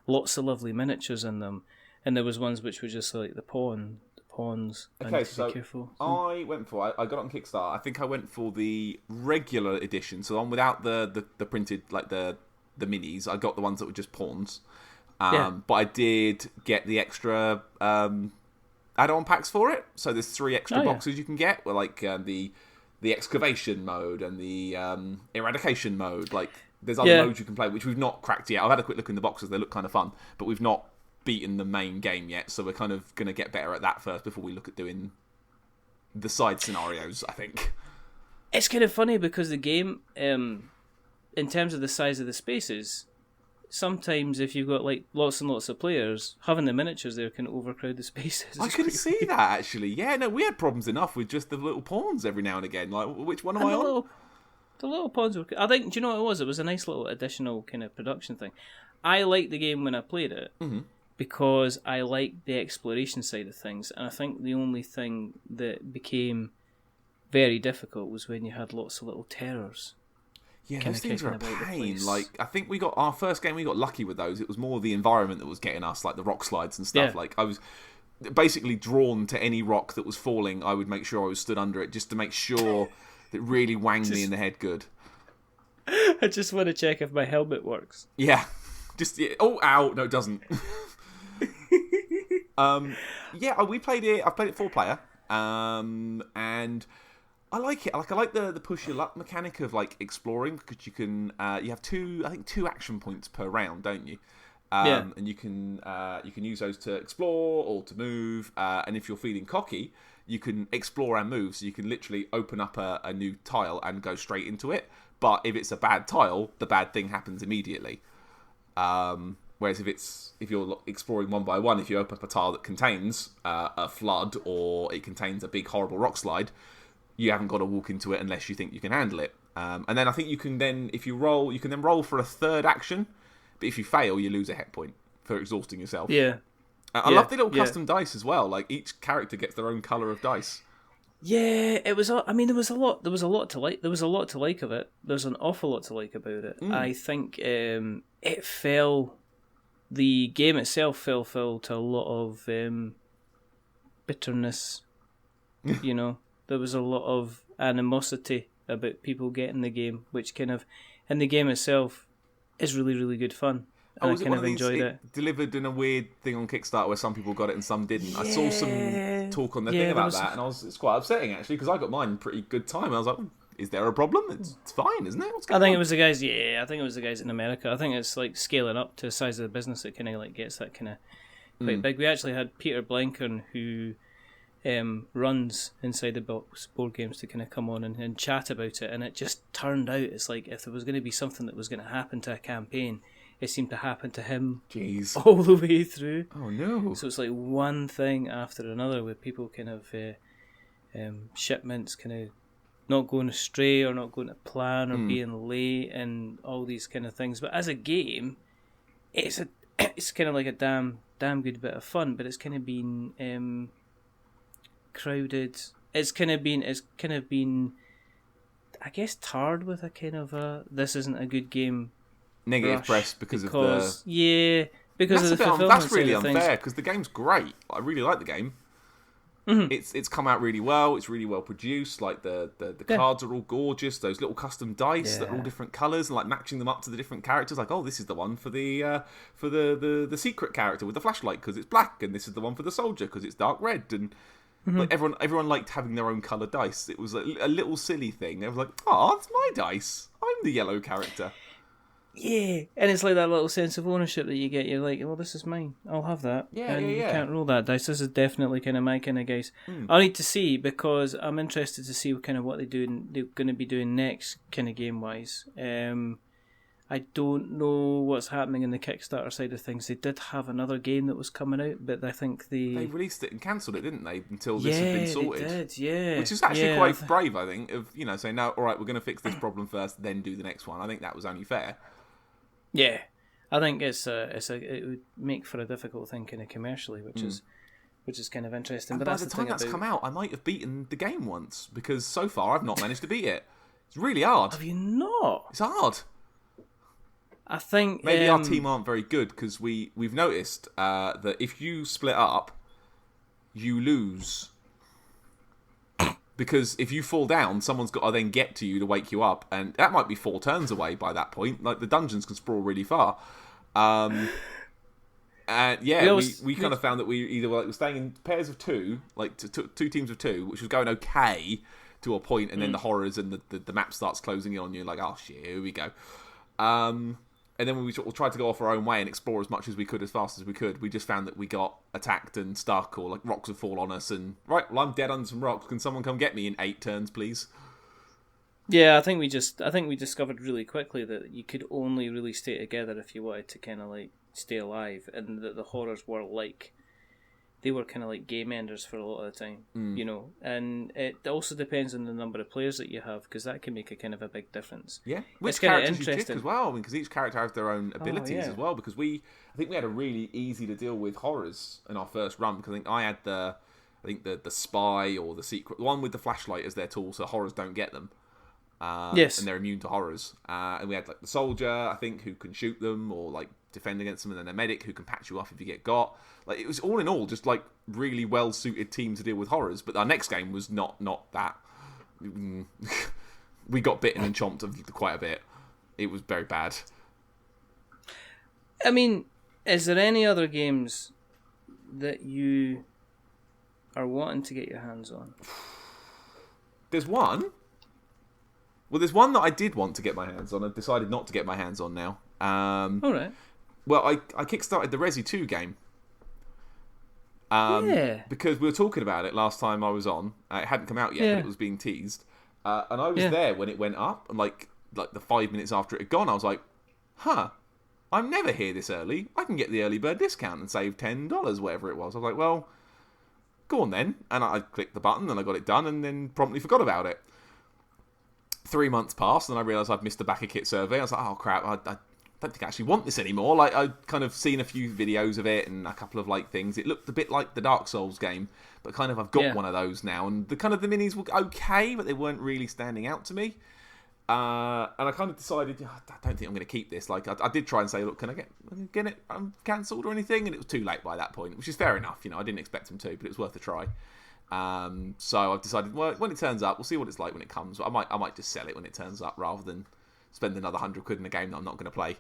lots of lovely miniatures in them, and there was ones which were just like the pawns. Okay, so I went for. I got it on Kickstarter. I think I went for the regular edition, so the one without the printed like the minis. I got the ones that were just pawns. But I did get the extra add-on packs for it. So there's 3 extra boxes you can get, where like the excavation mode and the eradication mode. Like there's other modes you can play, which we've not cracked yet. I've had a quick look in the boxes; they look kind of fun, but we've not beaten the main game yet, so we're kind of going to get better at that first before we look at doing the side scenarios, I think. It's kind of funny because the game, in terms of the size of the spaces, sometimes if you've got like lots and lots of players, having the miniatures there can overcrowd the spaces. I can see that, actually. Yeah, no, we had problems enough with just the little pawns every now and again. Like, which one am I on? The little pawns were... I think, do you know what it was? It was a nice little additional kind of production thing. I liked the game when I played it. Mm-hmm. Because I liked the exploration side of things, and I think the only thing that became very difficult was when you had lots of little terrors. Yeah, those things are a pain. Like, I think we got our first game, we got lucky with those. It was more the environment that was getting us, like the rock slides and stuff. Yeah. Like, I was basically drawn to any rock that was falling. I would make sure I was stood under it just to make sure that it really wanged me in the head good. I just want to check if my helmet works. Yeah. Just, oh, ow. No, it doesn't. We played it. I've played it 4-player, and I like it. I like the push your luck mechanic of like exploring, because you can you have two action points per round, don't you? And you can use those to explore or to move. And if you're feeling cocky, you can explore and move. So you can literally open up a new tile and go straight into it. But if it's a bad tile, the bad thing happens immediately. Whereas if you're exploring one by one, if you open up a tile that contains a flood or it contains a big horrible rock slide, you haven't got to walk into it unless you think you can handle it. And then I think you can then roll for a third action, but if you fail, you lose a hit point for exhausting yourself. Yeah. I love the little custom dice as well. Like each character gets their own colour of dice. Yeah, it was. I mean, there was a lot to like. There was a lot to like of it. There's an awful lot to like about it. I think it fell the game itself fell foul to a lot of bitterness. You know, there was a lot of animosity about people getting the game, which kind of, and the game itself is really, really good fun. And I kind of enjoyed it. Delivered in a weird thing on Kickstarter where some people got it and some didn't. I saw some talk on the thing about that, and it's quite upsetting actually, because I got mine pretty good time. I was like, is there a problem? It's fine, isn't it? What's going on? It was the guys. Yeah, I think it was the guys in America. I think it's like scaling up to the size of the business. It kind of like gets that kind of quite big. We actually had Peter Blenker, who runs Inside the Box board games, to kind of come on and chat about it, and it just turned out it's like if there was going to be something that was going to happen to a campaign, it seemed to happen to him. Jeez. All the way through. Oh no. So it's like one thing after another with people kind of shipments kind of not going astray or not going to plan or being late and all these kind of things. But as a game, it's kind of like a damn good bit of fun, but it's kind of been crowded. It's kind of been I guess tarred with a kind of a this isn't a good game negative press because of the of the fulfillment. That's really side of unfair because the game's great. I really like the game. Mm-hmm. It's come out really well. It's really well produced. Like the cards are all gorgeous. Those little custom dice that are all different colours and like matching them up to the different characters. Like, oh, this is the one for the secret character with the flashlight because it's black, and this is the one for the soldier because it's dark red. And like everyone liked having their own colour dice. It was a little silly thing. They was like, oh, it's my dice. I'm the yellow character. Yeah, and it's like that little sense of ownership that you get. You're like, well, this is mine. I'll have that. Yeah, you can't roll that dice. This is definitely kind of my kind of guys. I need to see, because I'm interested to see kind of what they're going to be doing next, kind of game wise. I don't know what's happening in the Kickstarter side of things. They did have another game that was coming out, but I think they released it and cancelled it, didn't they? Until this had been sorted. They did, yeah. Which is actually quite brave, I think. Of saying no, all right, we're going to fix this problem first, then do the next one. I think that was only fair. Yeah, I think it would make for a difficult thing kind of commercially, which is kind of interesting. And but by that's the time that's come out, I might have beaten the game once, because so far I've not managed to beat it. It's really hard. Have you not? It's hard. I think maybe our team aren't very good, because we've noticed that if you split up, you lose. Because if you fall down, someone's got to then get to you to wake you up, and that might be 4 turns away by that point. Like, the dungeons can sprawl really far. And we kind of found that we either were staying in pairs of 2, like two teams of 2, which was going okay to a point, and then the horrors and the map starts closing in on you, like, oh shit, here we go. And then when we sort of tried to go off our own way and explore as much as we could, as fast as we could, we just found that we got attacked and stuck, or like rocks would fall on us, and right, well, I'm dead under some rocks. Can someone come get me in 8 turns, please? Yeah, I think we discovered really quickly that you could only really stay together if you wanted to kind of like stay alive, and that the horrors were like, they were kind of like game enders for a lot of the time, and it also depends on the number of players that you have, because that can make a kind of a big difference. Yeah, which characters you pick as well, because each character has their own abilities as well. Because I think we had a really easy to deal with horrors in our first run, because I think I had the spy or the secret, the one with the flashlight as their tool, so horrors don't get them. Yes, and they're immune to horrors. And we had like the soldier, I think, who can shoot them or like defend against them, and then a medic who can patch you up if you get got. Like, it was all in all just like really well suited team to deal with horrors. But our next game was not that. We got bitten and chomped quite a bit. It was very bad. I mean, is there any other games that you are wanting to get your hands on? There's one. Well, there's one that I did want to get my hands on. I've decided not to get my hands on now. All right. Well, I kickstarted the Resi 2 game. Because we were talking about it last time I was on. It hadn't come out yet, but it was being teased. And I was there when it went up. And like the 5 minutes after it had gone, I was like, I'm never here this early. I can get the early bird discount and save $10, whatever it was. I was like, well, go on then. And I clicked the button and I got it done, and then promptly forgot about it. 3 months passed, and I realised I'd missed the backer kit survey. I was like, oh crap, I don't think I actually want this anymore. Like, I'd kind of seen a few videos of it and a couple of like things. It looked a bit like the Dark Souls game, but kind of I've got one of those now, and the minis were okay, but they weren't really standing out to me. And I kind of decided, I don't think I'm going to keep this. Like, I did try and say, look, can I get it cancelled or anything? And it was too late by that point, which is fair enough. You know, I didn't expect them to, but it was worth a try. So I've decided, well, when it turns up, we'll see what it's like when it comes. I might just sell it when it turns up rather than spend another £100 in a game that I'm not going to play.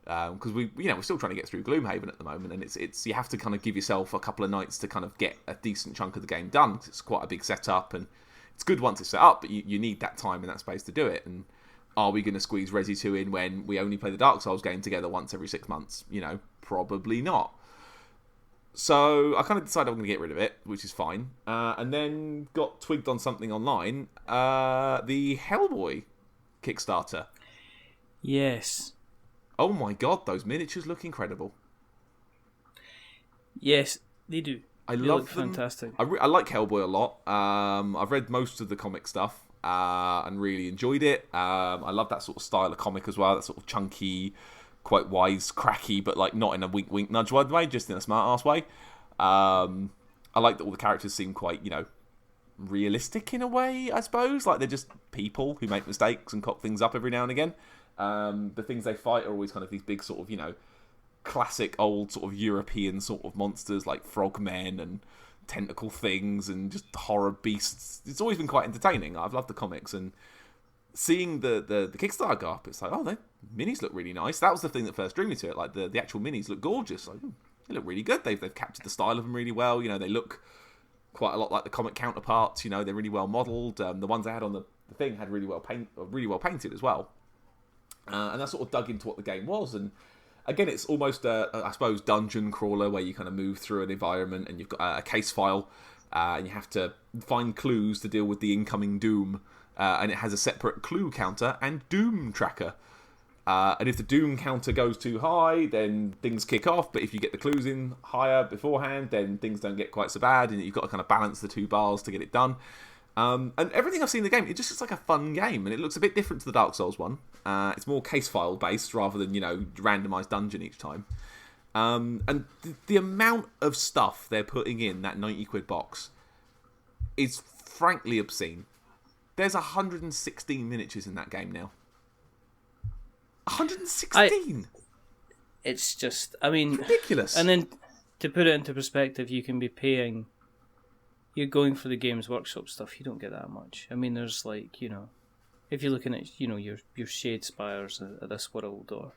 Because we're still trying to get through Gloomhaven at the moment, and it's you have to kind of give yourself a couple of nights to kind of get a decent chunk of the game done. 'Cause it's quite a big setup, and it's good once it's set up, but you need that time and that space to do it. And are we going to squeeze Resi 2 in when we only play the Dark Souls game together once every 6 months? You know, probably not. So I kind of decided I'm going to get rid of it, which is fine. And then got twigged on something online, the Hellboy Kickstarter. Yes. Oh my god, those miniatures look incredible. Yes, they do. They look fantastic. I like Hellboy a lot. I've read most of the comic stuff and really enjoyed it. I love that sort of style of comic as well. That sort of chunky, quite wisecracky, but like not in a wink nudge way, just in a smart ass way. I like that all the characters seem quite, realistic in a way, I suppose. Like they're just people who make mistakes and cock things up every now and again. The things they fight are always kind of these big sort of, classic old sort of European sort of monsters like frogmen and tentacle things and just horror beasts. It's always been quite entertaining. I've loved the comics, and seeing the Kickstarter go up, it's like, oh, the minis look really nice. That was the thing that first drew me to it. Like the actual minis look gorgeous. Like, they look really good. They've captured the style of them really well. They look quite a lot like the comic counterparts. They're really well modelled. The ones I had on the thing had really well painted as well. And I sort of dug into what the game was, and again, it's almost I suppose dungeon crawler where you kind of move through an environment and you've got a case file, and you have to find clues to deal with the incoming doom, and it has a separate clue counter and doom tracker. And if the doom counter goes too high, then things kick off. But if you get the clues in higher beforehand, then things don't get quite so bad, and you've got to kind of balance the two bars to get it done. And everything I've seen in the game, it just looks like a fun game, and it looks a bit different to the Dark Souls one. It's more case file based rather than randomised dungeon each time. And the amount of stuff they're putting in that £90 box is frankly obscene. There's 116 miniatures in that game now. 116. It's just, ridiculous. And then to put it into perspective, you can be paying. You're going for the Games Workshop stuff, you don't get that much. There's if you're looking at your Shade Spires of this world, or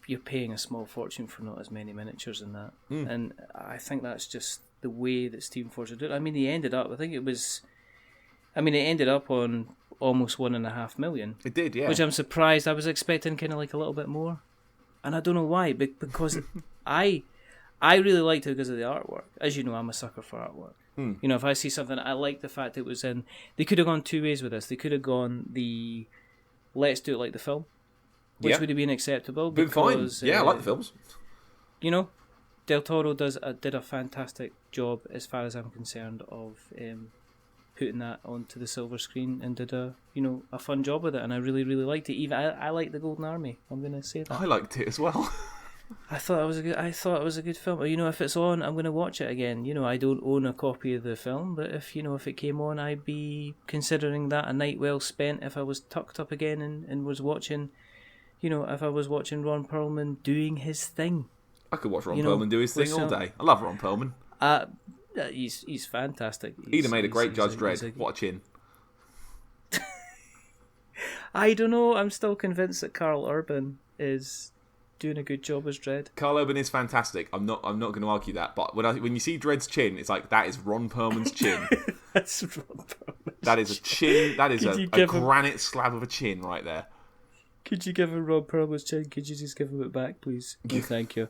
you're paying a small fortune for not as many miniatures in that. And I think that's just the way that Steamforge did it. They ended up, it ended up on almost 1.5 million. It did, yeah. Which I'm surprised. I was expecting kind of like a little bit more, and I don't know why. Because I really liked it because of the artwork. As you know, I'm a sucker for artwork. If I see something, I like the fact it was in. They could have gone two ways with this. They could have gone the let's do it like the film, which would have been acceptable. Been fine. Yeah, I like the films. Del Toro did a fantastic job, as far as I'm concerned, of putting that onto the silver screen, and did a fun job with it, and I really, really liked it. Even I like the Golden Army. I'm going to say that. I liked it as well. I thought it was a good film. If it's on, I'm going to watch it again. I don't own a copy of the film, but if it came on, I'd be considering that a night well spent if I was tucked up again and was watching, if I was watching Ron Perlman doing his thing. I could watch Ron Perlman do his thing all day. I love Ron Perlman. He's fantastic. He'd have made a great Judge Dredd. What a chin. I don't know. I'm still convinced that Carl Urban is doing a good job as Dredd. Carl Urban is fantastic. I'm not going to argue that. But when you see Dredd's chin, it's like, that is Ron Perlman's chin. That's Ron Perlman's That is a chin. That is a granite slab of a chin right there. Could you give him Ron Perlman's chin? Could you just give him it back, please? Oh, thank you.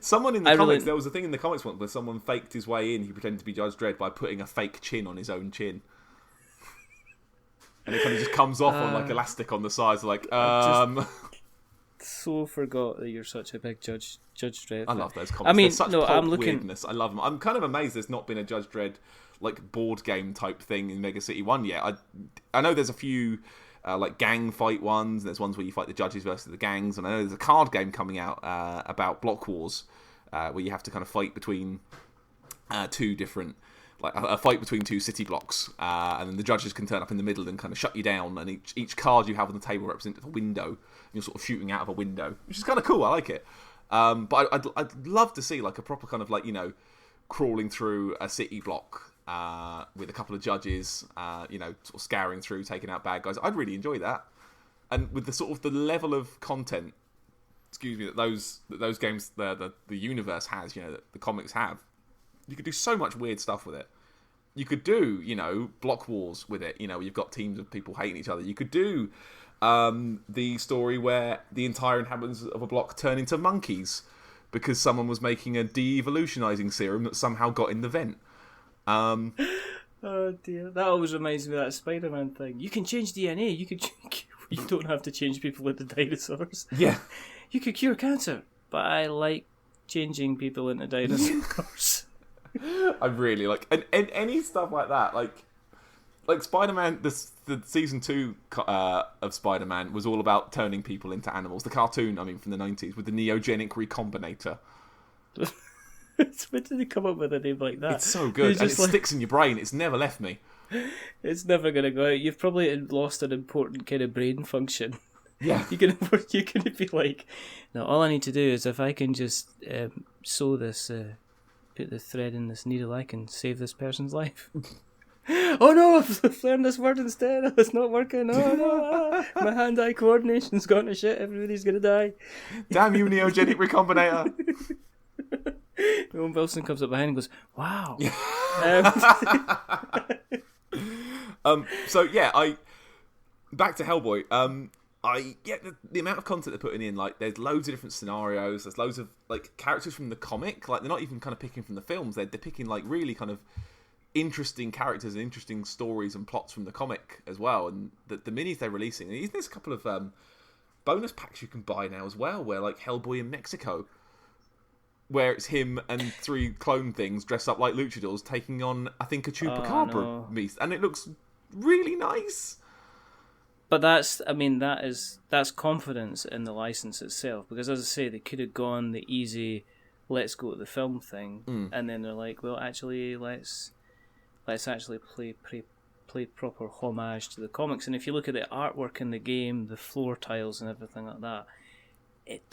Someone in the comics, there was a thing in the comics once where someone faked his way in. He pretended to be Judge Dredd by putting a fake chin on his own chin. And it kind of just comes off on like elastic on the sides, like, so forgot that you're such a big Judge Dredd. I love those comics. There's such pulp weirdness. I love them. I'm kind of amazed there's not been a Judge Dredd like board game type thing in Mega City 1 yet. I know there's a few like gang fight ones. There's ones where you fight the judges versus the gangs, and I know there's a card game coming out about block wars where you have to kind of fight between two different like a fight between two city blocks, and then the judges can turn up in the middle and kind of shut you down, and each card you have on the table represents a window, and you're sort of shooting out of a window, which is kind of cool. I like it. But I'd love to see like a proper kind of like, crawling through a city block with a couple of judges, sort of scouring through, taking out bad guys. I'd really enjoy that. And with the sort of the level of content, that those games, the universe has, that the comics have, you could do so much weird stuff with it. You could do, block wars with it. You've got teams of people hating each other. You could do the story where the entire inhabitants of a block turn into monkeys because someone was making a de-evolutionizing serum that somehow got in the vent. Oh dear, that always reminds me of that Spider-Man thing. You can change DNA. You don't have to change people into dinosaurs. Yeah. You could cure cancer, but I like changing people into dinosaurs. I really like, and any stuff like that, like Spider-Man. The season 2 of Spider-Man was all about turning people into animals. The cartoon, from the 90s, with the Neogenic Recombinator. When did they come up with a name like that? It's so good, and it sticks in your brain. It's never left me. It's never going to go out. You've probably lost an important kind of brain function. Yeah. You're gonna be like, no, all I need to do is if I can just sew this, put the thread in this needle, I can save this person's life. Oh no, I've learned this word instead. It's not working. Oh no, my hand-eye coordination's gone to shit. Everybody's gonna die. Damn you, Neogenic Recombinator. Owen Wilson comes up behind and goes, wow. So yeah, back to Hellboy. The amount of content they're putting in, like, there's loads of different scenarios. There's loads of like characters from the comic. Like, they're not even kind of picking from the films. They're picking like really kind of interesting characters and interesting stories and plots from the comic as well. And the minis they're releasing. And there's a couple of bonus packs you can buy now as well, where like Hellboy in Mexico, where it's him and 3 clone things dressed up like luchadors taking on, I think, a Chupacabra beast, and it looks really nice. But that's confidence in the license itself, because as I say, they could have gone the easy, let's go to the film thing, and then they're like, well, actually, let's actually play proper homage to the comics. And if you look at the artwork in the game, the floor tiles and everything like that, it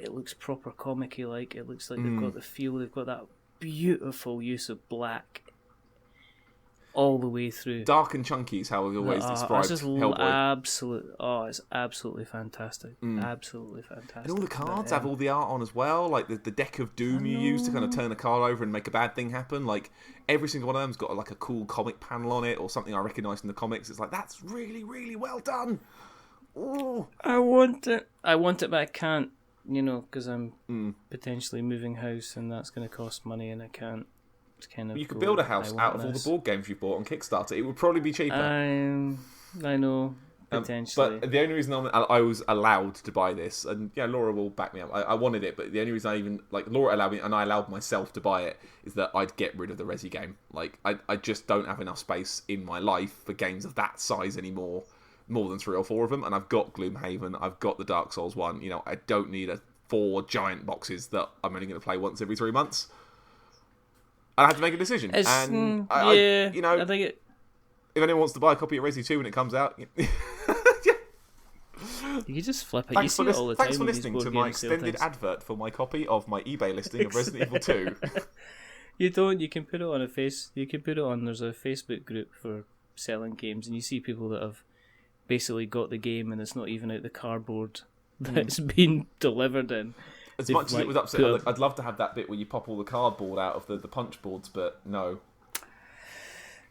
looks proper comic-y like. It looks like they've got the feel, they've got that beautiful use of black all the way through. Dark and chunky is how we've always described Hellboy. It's absolutely fantastic. Absolutely fantastic. And all the cards have all the art on as well, like the deck of doom you use to kind of turn a card over and make a bad thing happen. Like, every single one of them's got like a cool comic panel on it or something I recognise in the comics. It's like, that's really, really well done. Ooh. I want it, but I can't, because I'm potentially moving house and that's going to cost money and I can't. You could build a house out of all the board games you've bought on Kickstarter. It would probably be cheaper. I know, potentially. But the only reason I was allowed to buy this, and Laura will back me up. I wanted it, but the only reason Laura allowed me, and I allowed myself to buy it, is that I'd get rid of the Resi game. Like, I just don't have enough space in my life for games of that size anymore. More than 3 or 4 of them, and I've got Gloomhaven, I've got the Dark Souls one. I don't need 4 giant boxes that I'm only going to play once every 3 months. I had to make a decision, and I think if anyone wants to buy a copy of Resi 2 when it comes out, you can just flip it. You see it all the time. Thanks for listening to my extended advert for my copy of my eBay listing of Resident Evil 2. You don't. You can put it on a face. You can put it on. There's a Facebook group for selling games, and you see people that have basically got the game and it's not even out the cardboard that it's been delivered in. As much as it was upsetting, I'd love to have that bit where you pop all the cardboard out of the punch boards, but no.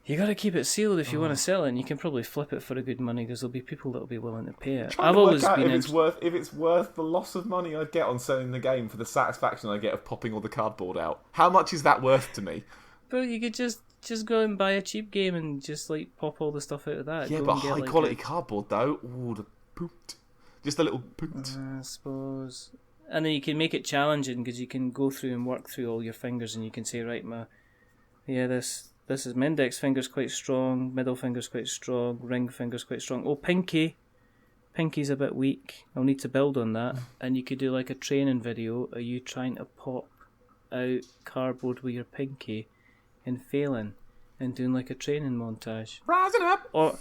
You got to keep it sealed if you want to sell it, and you can probably flip it for a good money because there'll be people that'll be willing to pay it. I've always been if it's worth the loss of money I'd get on selling the game for the satisfaction I get of popping all the cardboard out. How much is that worth to me? But you could just go and buy a cheap game and just pop all the stuff out of that. Yeah, but high quality cardboard though. Ooh, the poot. Just a little poot. I suppose. And then you can make it challenging because you can go through and work through all your fingers and you can say, right, this is my index finger's quite strong, middle finger's quite strong, ring finger's quite strong. Oh, pinky's a bit weak. I'll need to build on that. And you could do like a training video of you trying to pop out cardboard with your pinky and failing and doing like a training montage. Rising up, Or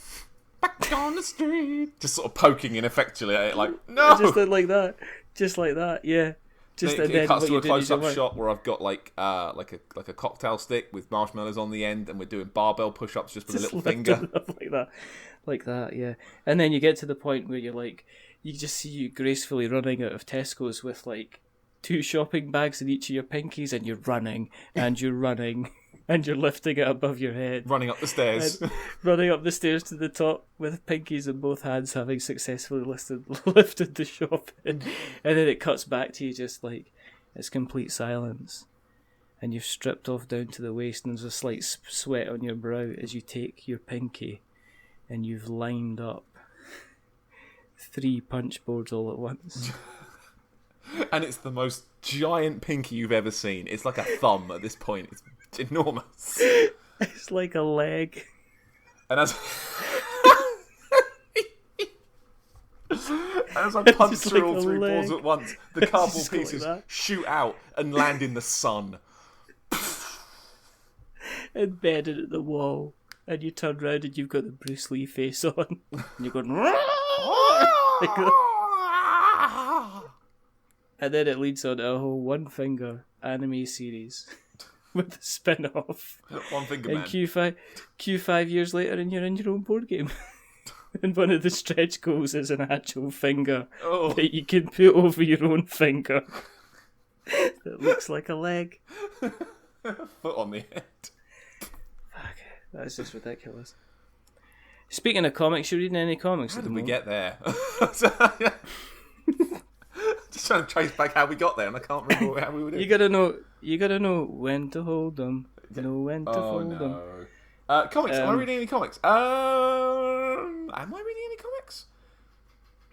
back on the street. Just sort of poking ineffectually at it, like, no! just like that. Just like that, yeah. Just Then and it then cuts what to you a do is you close-up work. shot where I've got like a cocktail stick with marshmallows on the end, and we're doing barbell push-ups just with a little lifting finger. it up like that, yeah. And then you get to the point where you're like, you just see you gracefully running out of Tesco's with like 2 shopping bags in each of your pinkies, and you're running and you're running and you're lifting it above your head, Running up the stairs. and running up the stairs to the top with pinkies in both hands, having successfully lifted the shopping. And then it cuts back to you just like it's complete silence. And you've stripped off down to the waist, and there's a slight sweat on your brow as you take your pinky and you've lined up 3 punch boards all at once. And it's the most giant pinky you've ever seen. It's like a thumb at this point. It's enormous. It's like a leg. And as I punch It's through like all a 3 leg. balls at once, the cardboard Just like pieces that. shoot out and land in the sun. Embedded at the wall. And you turn round and you've got the Bruce Lee face on. And you're going... And then it leads on to a whole One Finger anime series with a spin-off. One finger And man. Q5 years later, and you're in your own board game. And one of the stretch goals is an actual finger Oh. that you can put over your own finger that looks like a leg. Foot on the head. Fuck, that's just ridiculous. Speaking of comics, you reading any comics How at the did we moment? get there? Just trying to trace back how we got there, and I can't remember how we were doing. You gotta know when to hold them, know when to fold them. Comics. Am I reading any comics? Am I reading any comics?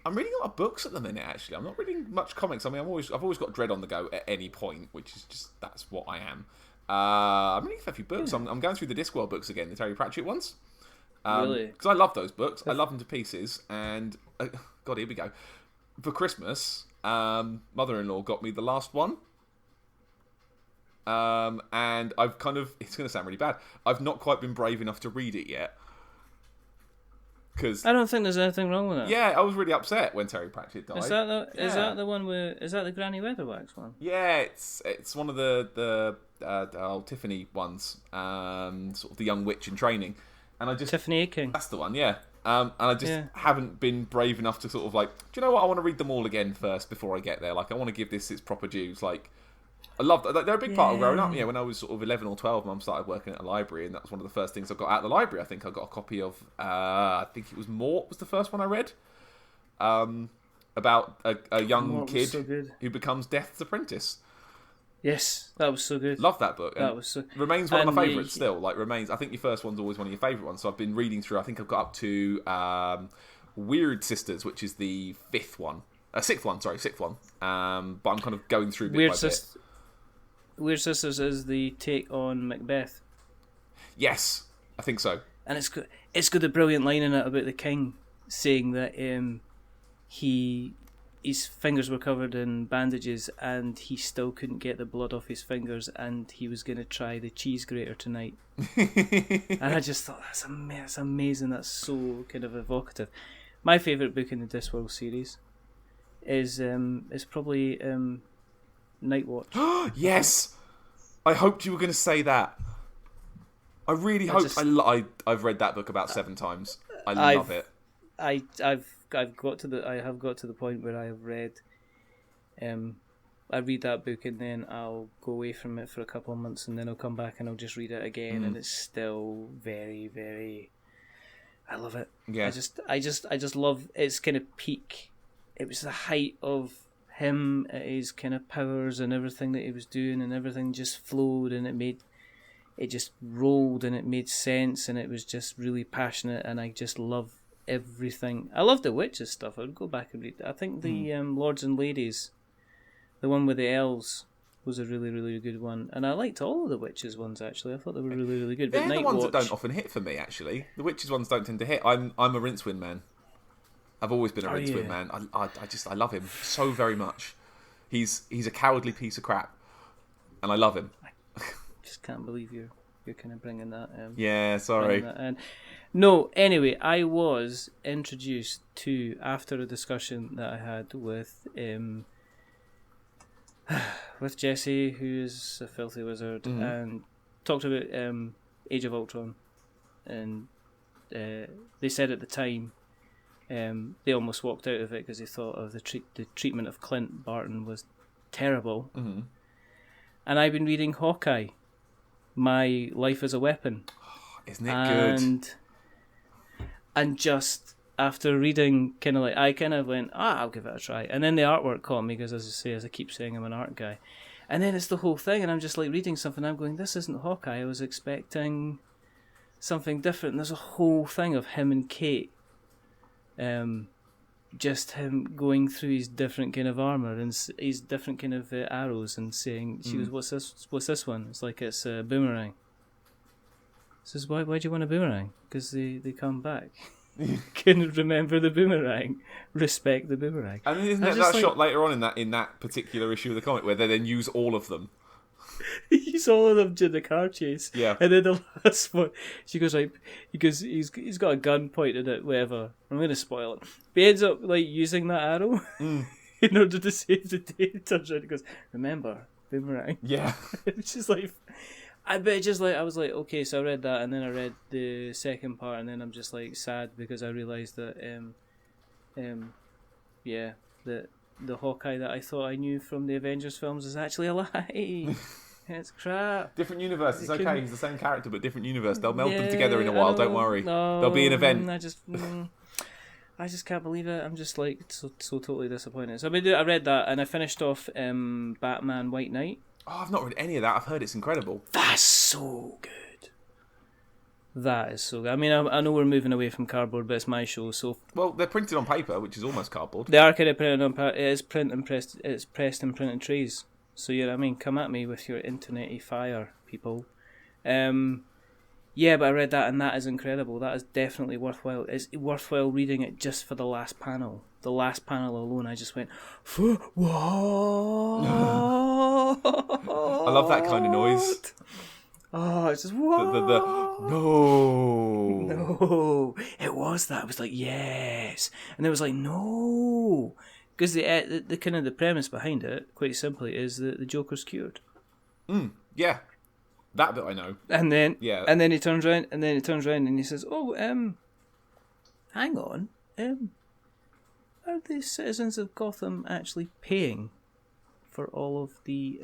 I'm reading a lot of books at the minute. Actually, I'm not reading much comics. I mean, I've always got Dread on the go at any point, which is just that's what I am. I'm reading a fair few books. Yeah. I'm going through the Discworld books again, the Terry Pratchett ones. Really? Because I love those books. I love them to pieces. And God, here we go. For Christmas, mother-in-law got me the last one. And I've it's going to sound really bad, I've not quite been brave enough to read it yet. Because I don't think there's anything wrong with it. yeah, I was really upset when Terry Pratchett died. Is that the one where is that the Granny Weatherwax one? Yeah, it's one of the old Tiffany ones, sort of the young witch in training, and I just Tiffany Aching. that's the one, yeah. And I just haven't been brave enough to sort of like, do you know what? I want to read them all again first before I get there. Like, I want to give this its proper dues. Like, I love that. They're a big part of growing up. Yeah, when I was sort of 11 or 12, Mum started working at a library, and that was one of the first things I got out of the library. I think I got a copy of, I think it was Mort was the first one I read. About a young Mort was kid so good. who becomes Death's apprentice. Yes, that was so good. Love that book. That And was so. remains one of and my the- favourites still. Like, remains. I think your first one's always one of your favourite ones. So I've been reading through. I think I've got up to Weird Sisters, which is the sixth one. But I'm kind of going through bit by bit. Weird Sisters is the take on Macbeth, Yes, I think so. and it's got a brilliant line in it about the king saying that his fingers were covered in bandages and he still couldn't get the blood off his fingers, and he was going to try the cheese grater tonight. And I just thought that's amazing. That's so kind of evocative. My favourite book in the Discworld series is probably Night Watch. Yes, I hoped you were going to say that. I really hoped. I've read that book about 7 times. I love it. I have got to the point where I have read. I read that book and then I'll go away from it for a couple of months and then I'll come back and I'll just read it again, and it's still very, very. I love it. Yeah. I just love its kind of peak. It was the height of him at his kind of powers and everything that he was doing, and everything just flowed and it just rolled and it made sense, and it was just really passionate, and I just love everything. I love the Witches stuff. I would go back and read that. I think the Lords and Ladies, the one with the elves, was a really, really good one, and I liked all of the Witches ones actually. I thought they were really, really good. They're But the Night ones Watch, that don't often hit for me, actually. The Witches ones don't tend to hit. I'm a Rincewind man. I've always been a Rincewind man. I love him so very much. He's a cowardly piece of crap, and I love him. just can't believe you're you're kind of bringing that. Yeah, sorry. That in. No, anyway, I was introduced to, after a discussion that I had with Jesse, who is a filthy wizard, and talked about Age of Ultron, and they said at the time they almost walked out of it because they thought of the treatment of Clint Barton was terrible. Mm-hmm. And I've been reading Hawkeye, My Life as a Weapon. Isn't it good? And just after reading, I kind of went, I'll give it a try. And then the artwork caught me because, as I keep saying, I'm an art guy. And then it's the whole thing, and I'm just like reading something. I'm going, this isn't Hawkeye. I was expecting something different. And there's a whole thing of him and Kate, just him going through his different kind of armor and his different kind of arrows, and saying, she goes, what's this one? It's like it's a boomerang. Says, why do you want a boomerang? Because they come back. Couldn't remember the boomerang. Respect the boomerang. And isn't there that shot later on in that particular issue of the comic where they then use all of them? Use all of them to the car chase. Yeah. And then the last one, she goes like, he's got a gun pointed at whatever. I'm going to spoil it. But he ends up like using that arrow in order to save the day. He turns around and goes, remember, boomerang. Yeah. It's just like, I was like, okay, so I read that, and then I read the second part, and then I'm just like sad because I realised that, that the Hawkeye that I thought I knew from the Avengers films is actually a lie. It's crap. Different universe. It's okay. He's the same character, but different universe. They'll meld them together in a while. Don't worry. No, There'll be an event. I just can't believe it. I'm just like so totally disappointed. So I read that, and I finished off Batman White Knight. Oh, I've not read any of that. I've heard it's incredible. That's so good. That is so good. I mean, I know we're moving away from cardboard, but it's my show, so... Well, they're printed on paper, which is almost cardboard. They are kind of printed on paper. It is it's pressed and printed trays. So, yeah, I mean, come at me with your internet-y fire, people. Yeah, but I read that, and that is incredible. That is definitely worthwhile. It's worthwhile reading it just for the last panel. The last panel alone, I just went, whoa! I love that kind of noise. Oh, it's just, whoa! No, it was that. It was like, yes, and it was like, no, because the kind of the premise behind it, quite simply, is that the Joker's cured. Yeah, that bit I know. And then, yeah, and then he turns around, and he says, "Oh, hang on, are the citizens of Gotham actually paying for all of the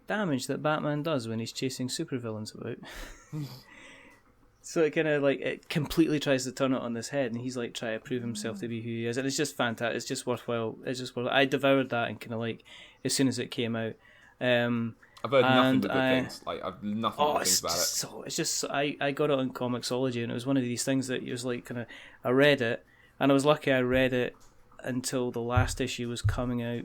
damage that Batman does when he's chasing supervillains about?" So it kind of like, it completely tries to turn it on his head, and he's like trying to prove himself to be who he is, and it's just fantastic. It's just worthwhile. I devoured that, and kind of like as soon as it came out. I've heard nothing but good things. Like, I've nothing but things about it. So it's just I got it on Comixology, and it was one of these things that it was like kind of, I read it, and I was lucky I read it until the last issue was coming out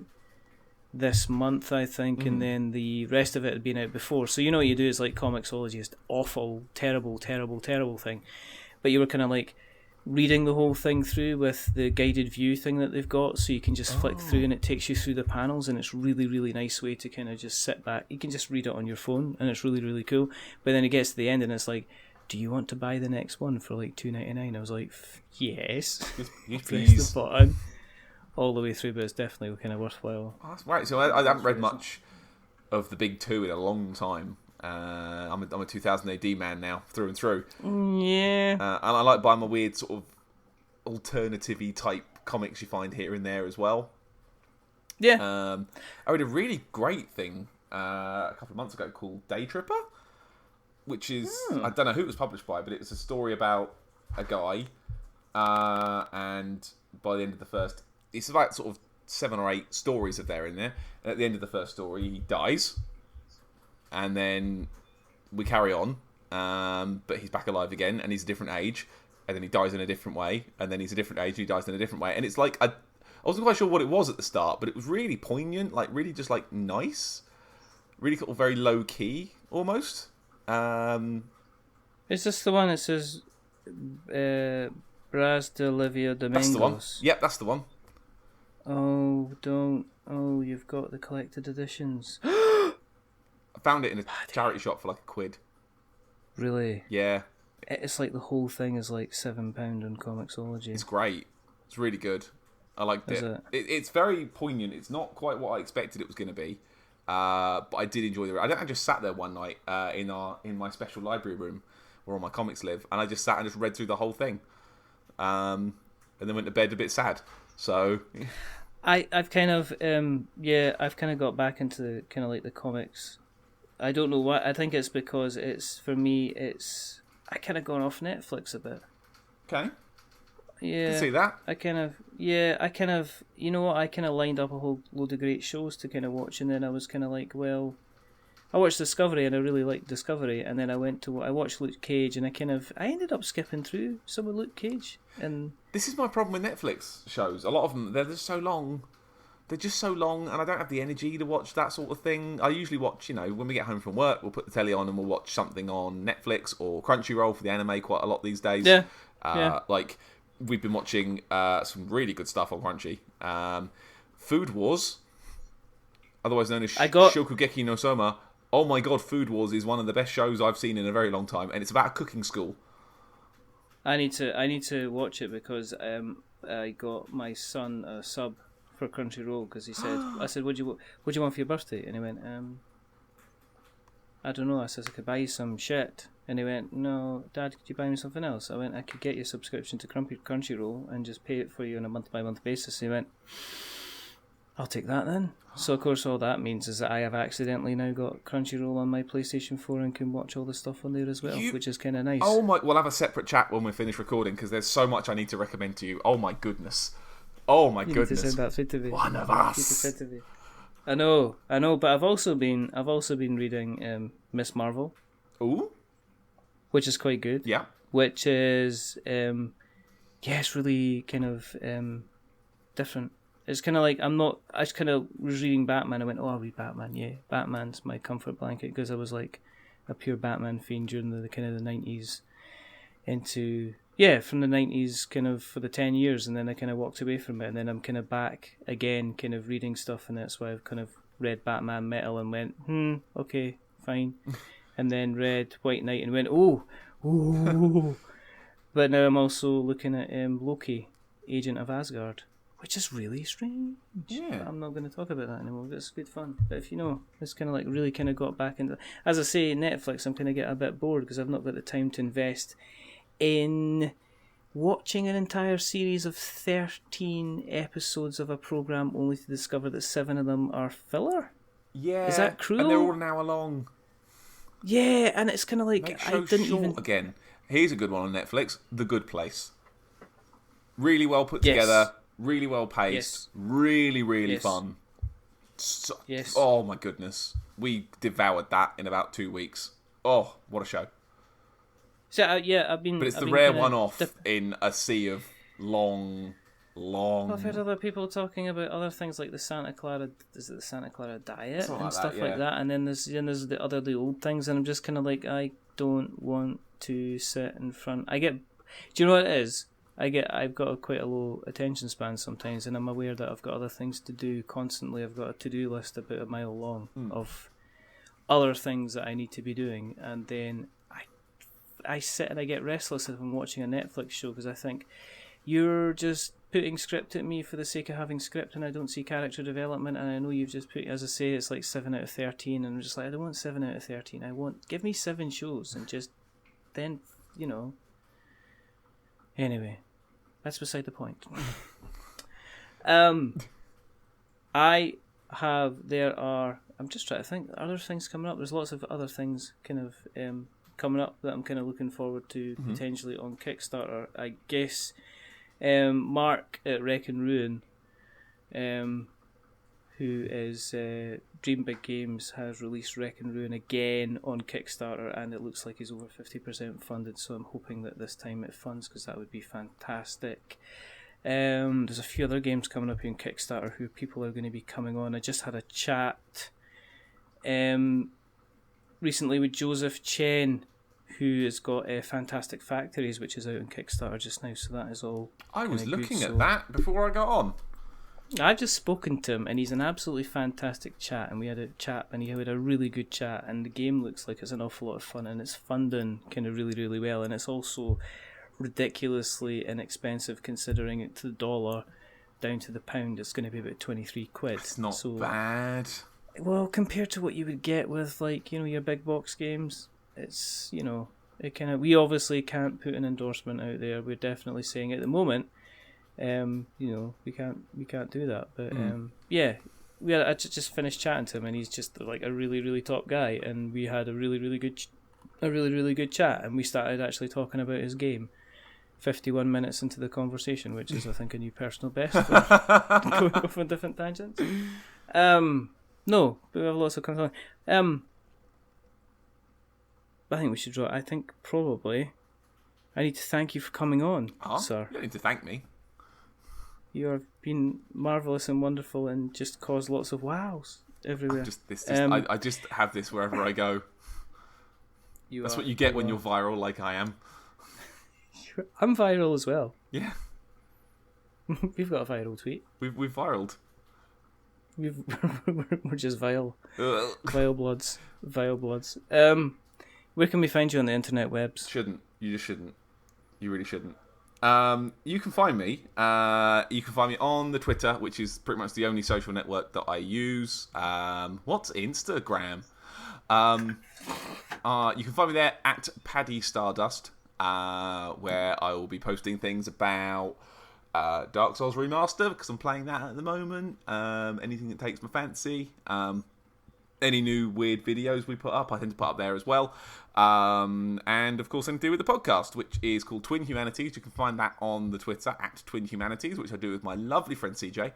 this month, I think, and then the rest of it had been out before. So you know what you do is like Comixology is awful, terrible thing, but you were kind of like reading the whole thing through with the guided view thing that they've got, so you can just flick through and it takes you through the panels, and it's really, really nice way to kind of just sit back. You can just read it on your phone, and it's really, really cool. But then it gets to the end, and it's like, do you want to buy the next one for like $2.99? I was like, yes. Press the button all the way through, but it's definitely kind of worthwhile. Oh, that's right. So I haven't read much of the big two in a long time. I'm a 2000 AD man now, through and through. Yeah. And I like buying my weird sort of alternative-y type comics you find here and there as well. Yeah. I read a really great thing a couple of months ago called Day Tripper, which is, I don't know who it was published by, but it was a story about a guy, and by the end of the first, it's about sort of 7 or 8 stories that they're in there, and at the end of the first story, he dies. And then we carry on, but he's back alive again, and he's a different age, and then he dies in a different way, and then he's a different age, and he dies in a different way. And it's like, I wasn't quite sure what it was at the start, but it was really poignant, like really just like nice, really sort of very low key almost. Is this the one that says Bras de Olivia Domingos? That's the one. Yep, that's the one. Oh, don't. Oh, you've got the collected editions. found it in a charity shop for like £1. Really? Yeah. It's like the whole thing is like £7 on Comixology. It's great. It's really good. I liked Is it. it? It's very poignant. It's not quite what I expected it was going to be, but I did enjoy the. I just sat there one night in my special library room where all my comics live, and I just sat and just read through the whole thing, and then went to bed a bit sad. So, I've kind of I've kind of got back into kind of like the comics. I don't know why. I think it's because for me I kind of gone off Netflix a bit. Okay. Yeah, I can see that. I kind of, you know what, I kind of lined up a whole load of great shows to kind of watch, and then I was kind of like, well, I watched Discovery, and I really liked Discovery, and then I watched Luke Cage, and I ended up skipping through some of Luke Cage, and... This is my problem with Netflix shows. A lot of them, they're just so long. They're just so long, and I don't have the energy to watch that sort of thing. I usually watch, when we get home from work, we'll put the telly on and we'll watch something on Netflix or Crunchyroll for the anime quite a lot these days. Yeah. Like... We've been watching some really good stuff on Crunchy. Food Wars, otherwise known as Shokugeki no Soma. Oh my god, Food Wars is one of the best shows I've seen in a very long time, and it's about a cooking school. I need to watch it because I got my son a sub for Crunchyroll because he said, I said, what do you want for your birthday? And he went, I don't know. I said, I could buy you some shit. And he went, no, Dad, could you buy me something else? I went, I could get you a subscription to Crunchyroll and just pay it for you on a month-by-month basis. And he went, I'll take that then. So, of course, all that means is that I have accidentally now got Crunchyroll on my PlayStation 4 and can watch all the stuff on there as well, which is kind of nice. Oh my! We'll have a separate chat when we're finished recording because there's so much I need to recommend to you. Oh my goodness! Oh my goodness! You need to send that through to me. One of us. I know, but I've also been reading Miss Marvel. Ooh. Which is quite good. Yeah. Which is, it's really kind of different. It's kind of like, I was kind of reading Batman. I went, I'll read Batman. Yeah, Batman's my comfort blanket because I was like a pure Batman fiend during the kind of the 90s from the 90s kind of for the 10 years. And then I kind of walked away from it. And then I'm kind of back again, kind of reading stuff. And that's why I've kind of read Batman Metal and went, okay, fine. And then read White Knight and went, oh. But now I'm also looking at Loki, Agent of Asgard, which is really strange. Yeah. But I'm not going to talk about that anymore. It's good fun. But if it's kind of like really kind of got back into... As I say, Netflix, I'm kind of getting a bit bored because I've not got the time to invest in watching an entire series of 13 episodes of a program only to discover that 7 of them are filler. Yeah. Is that cruel? And they're all an hour long. Yeah, and it's kind of like Again, here's a good one on Netflix: The Good Place. Really well put together, really well paced, really fun. So, oh my goodness, we devoured that in about 2 weeks. Oh, what a show! So I've been. But it's the rare one-off in a sea of long. I've heard other people talking about other things like the Santa Clara diet and stuff like that, and then there's the old things, and I'm just kind of like, I don't want to sit in front. Do you know what it is? I've got quite a low attention span sometimes, and I'm aware that I've got other things to do constantly. I've got a to-do list about a mile long of other things that I need to be doing, and then I sit and I get restless if I'm watching a Netflix show because I think you're just putting script at me for the sake of having script, and I don't see character development. And I know you've just put, as I say, it's like 7 out of 13, and I'm just like, I don't want 7 out of 13. Give me 7 shows, and just then, Anyway, that's beside the point. I'm just trying to think. Other things coming up. There's lots of other things kind of coming up that I'm kind of looking forward to potentially on Kickstarter. I guess. Mark at Wreck and Ruin, who is Dream Big Games, has released Wreck and Ruin again on Kickstarter, and it looks like he's over 50% funded, so I'm hoping that this time it funds, because that would be fantastic. There's a few other games coming up on Kickstarter who people are going to be coming on. I just had a chat recently with Joseph Chen, who has got Fantastic Factories, which is out on Kickstarter just now, so that is all. I was looking at that before I got on. I've just spoken to him, and he's an absolutely fantastic chat. And we had a chat, and he had a really good chat. And the game looks like it's an awful lot of fun, and it's funding kind of really, really well. And it's also ridiculously inexpensive considering it to the dollar down to the pound. It's going to be about 23 quid. It's not bad. Well, compared to what you would get with your big box games, it's it kind of. We obviously can't put an endorsement out there. We're definitely saying at the moment. We can't do that, but I just finished chatting to him, and he's just like a really, really top guy, and we had a really, really good chat, and we started actually talking about his game 51 minutes into the conversation, which is I think a new personal best for going off on different tangents. No, but we have lots of content. I think we should draw. I think probably I need to thank you for coming on, sir. You don't need to thank me. You have been marvellous and wonderful and just caused lots of wows everywhere. I just have this wherever I go. That's what you get when you're viral like I am. I'm viral as well. Yeah. We've got a viral tweet. We've viraled. We're just vile. Vile bloods. Where can we find you on the internet webs? You just shouldn't. You really shouldn't. You can find me. You can find me on the Twitter, which is pretty much the only social network that I use. What's Instagram? You can find me there at Paddy Stardust, where I will be posting things about Dark Souls Remaster, because I'm playing that at the moment. Anything that takes my fancy. Any new weird videos we put up, I tend to put up there as well. And of course, anything to do with the podcast, which is called Twin Humanities. You can find that on the Twitter at Twin Humanities, which I do with my lovely friend CJ,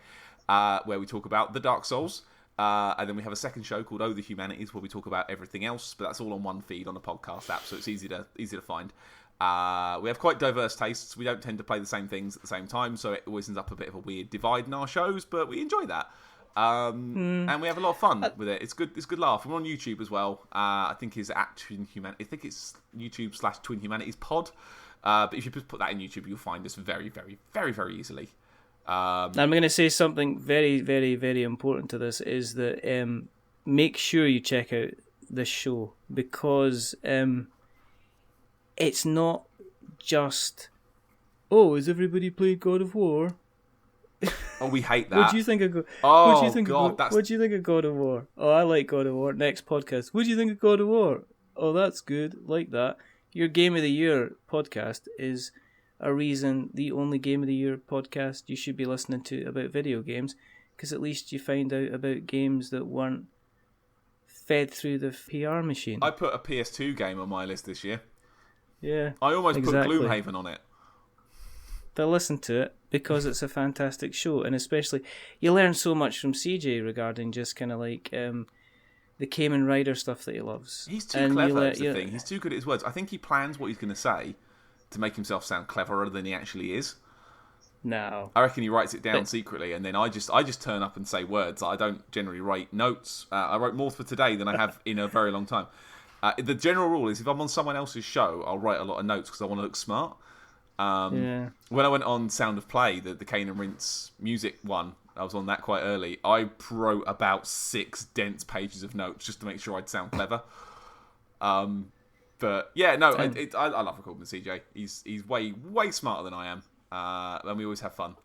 where we talk about the Dark Souls. And then we have a second show called Oh the Humanities, where we talk about everything else, but that's all on one feed on the podcast app, so it's easy to find. We have quite diverse tastes. We don't tend to play the same things at the same time, so it always ends up a bit of a weird divide in our shows, but we enjoy that. And we have a lot of fun with it. It's good laugh. We're on YouTube as well. I think it's at Twin Humanities. I think it's YouTube/Twin Humanities Pod. But if you just put that in YouTube, you'll find us very, very, very, very easily. I'm going to say something very, very, very important to this is that make sure you check out this show, because it's not just, has everybody played God of War? Oh, we hate that. What do you think of God? What do you think of God of War? Oh, I like God of War. Next podcast. What do you think of God of War? Oh, that's good. Like that. Your Game of the Year podcast is the only Game of the Year podcast you should be listening to about video games, because at least you find out about games that weren't fed through the PR machine. I put a PS2 game on my list this year. Yeah. I almost put Gloomhaven on it. But listen to it, because it's a fantastic show, and especially you learn so much from CJ regarding just kind of like the Kamen Rider stuff that he loves. He's too clever, that's the thing. He's too good at his words. I think he plans what he's going to say to make himself sound cleverer than he actually is. No. I reckon he writes it down secretly, and then I just turn up and say words. I don't generally write notes. I wrote more for today than I have in a very long time. The general rule is if I'm on someone else's show, I'll write a lot of notes because I want to look smart. When I went on Sound of Play, the Kane and Rince music one, I was on that quite early. I wrote about 6 dense pages of notes just to make sure I'd sound clever. But yeah, no, I love recording with CJ. He's way smarter than I am, and we always have fun.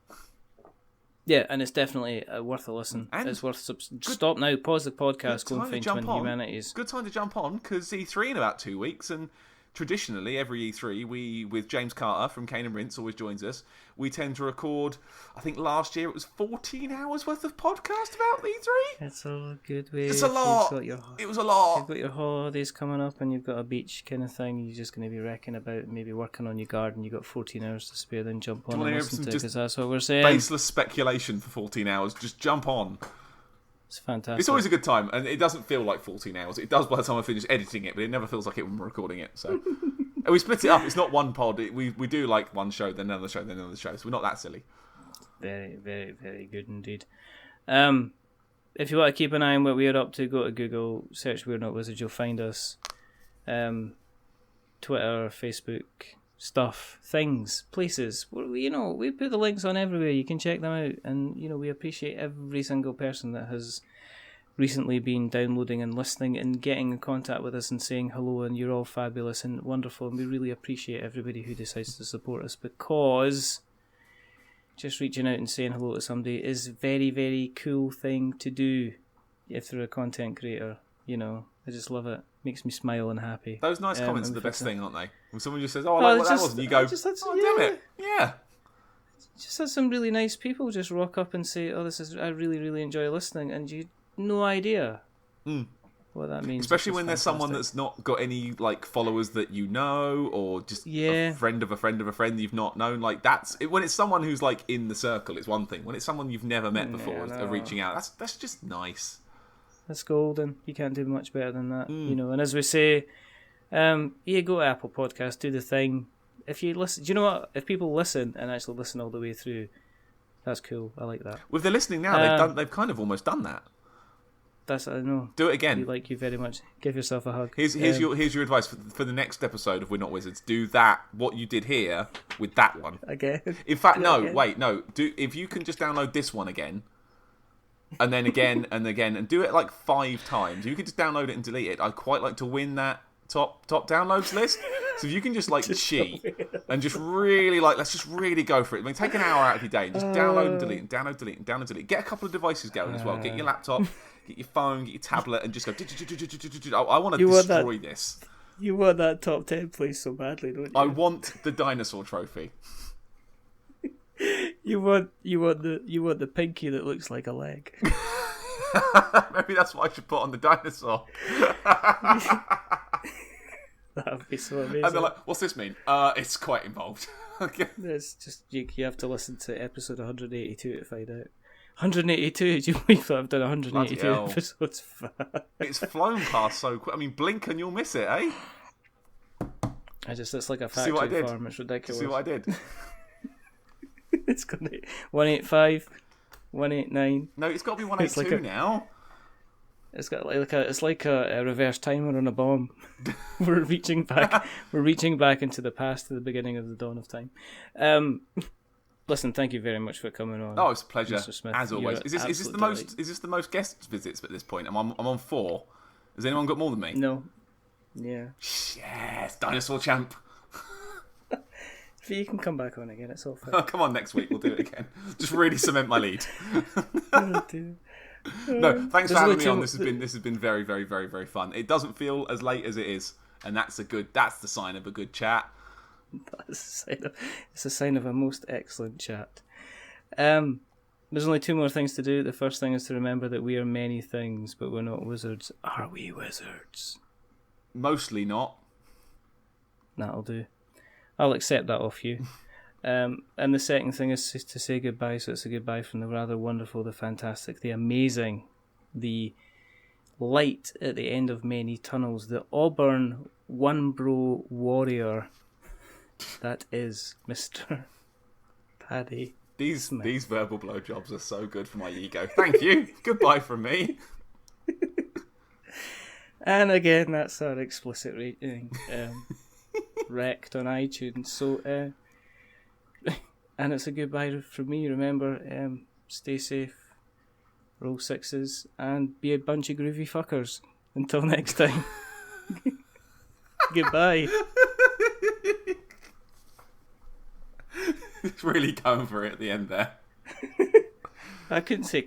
Yeah, and it's definitely worth a listen. And it's worth stop now, pause the podcast, go and find Twin Humanities. Good time to jump on, because E3 in about 2 weeks, and traditionally, every E3, we, with James Carter from Kane and Rince, always joins us, we tend to record, I think last year it was 14 hours worth of podcast about E3. It's all good. It's a lot. It was a lot. You've got your holidays coming up, and you've got a beach kind of thing. You're just going to be wrecking about, maybe working on your garden. You've got 14 hours to spare, then jump on and listen to it, because that's what we're saying. Baseless speculation for 14 hours. Just jump on. It's fantastic. It's always a good time, and it doesn't feel like 14 hours. It does by the time I finish editing it, but it never feels like it when we're recording it. So, and we split it up. It's not one pod. We do like one show, then another show, then another show. So we're not that silly. Very, very, very good indeed. If you want to keep an eye on what we're up to, go to Google, search We're Not Wizards. You'll find us. Twitter, Facebook, stuff, things, places. We put the links on everywhere. You can check them out, and we appreciate every single person that has recently been downloading and listening and getting in contact with us and saying hello, and you're all fabulous and wonderful, and we really appreciate everybody who decides to support us, because just reaching out and saying hello to somebody is a very, very cool thing to do if they're a content creator. I just love it. Makes me smile and happy. Those nice comments are the best thing, aren't they? When someone just says, "Oh, I like what that was," and you go, "Damn it, yeah." Just had some really nice people just rock up and say, "Oh, I really, really enjoy listening," and you no idea what that means. Especially when there's someone that's not got any followers that or just a friend of a friend of a friend you've not known. When it's someone who's in the circle, it's one thing. When it's someone you've never met before, reaching out, that's just nice. That's golden. You can't do much better than that, And as we say, go to Apple Podcasts, do the thing. If you listen, do you know what? If people listen and actually listen all the way through, that's cool. I like that. With the listening now, they've kind of almost done that. I know. Do it again. We like you very much. Give yourself a hug. Here's your advice for the next episode of We're Not Wizards. Do that, what you did here, with that one. Again. In fact, no. If you can just download this one again, and then again and again, and do it 5 times. You can just download it and delete it. I'd quite like to win that top downloads list. So if you can just cheat and just really let's just really go for it. I mean, take an hour out of your day and just download and delete and download, delete and download, delete. Get a couple of devices going as well. Get your laptop, get your phone, get your tablet, and just go. I want to destroy this. You want that top 10 place so badly, don't you? I want the dinosaur trophy. You want the pinky that looks like a leg. Maybe that's what I should put on the dinosaur. That would be so amazing. And they're like, "What's this mean?" It's quite involved. Okay. It's just you have to listen to episode 182 to find out. 182? Do you believe that I've done 182 episodes? It's flown past so quick. I mean, blink and you'll miss it, eh? It's like a factory farm. It's ridiculous. See what I did? It's gonna be 185, 189. No, it's got to be 182 now. It's got it's like a reverse timer on a bomb. We're reaching back into the past, to the beginning of the dawn of time. Listen, thank you very much for coming on. Oh, it's a pleasure, Mr. Smith. as always. Is this the most guest visits at this point? I'm on 4. Has anyone got more than me? No. Yeah. Yes, dinosaur champ. You can come back on again. It's all fine. Oh, come on, next week we'll do it again. Just really cement my lead. Oh, dear. No, thanks for having me on. This has been very, very, very, very fun. It doesn't feel as late as it is, and that's the sign of a good chat. It's a sign of a most excellent chat. There's only 2 more things to do. The first thing is to remember that we are many things, but we're not wizards. Are we wizards? Mostly not. That'll do. I'll accept that off you. And the second thing is to say goodbye. So it's a goodbye from the rather wonderful, the fantastic, the amazing, the light at the end of many tunnels, the Auburn one bro warrior. That is Mr. Paddy. These verbal blowjobs are so good for my ego. Thank you. Goodbye from me. And again, that's our explicit rating. Wrecked on iTunes. So, and it's a goodbye from me. Remember, stay safe, roll 6s, and be a bunch of groovy fuckers. Until next time. Goodbye. It's really going for it at the end there. I couldn't say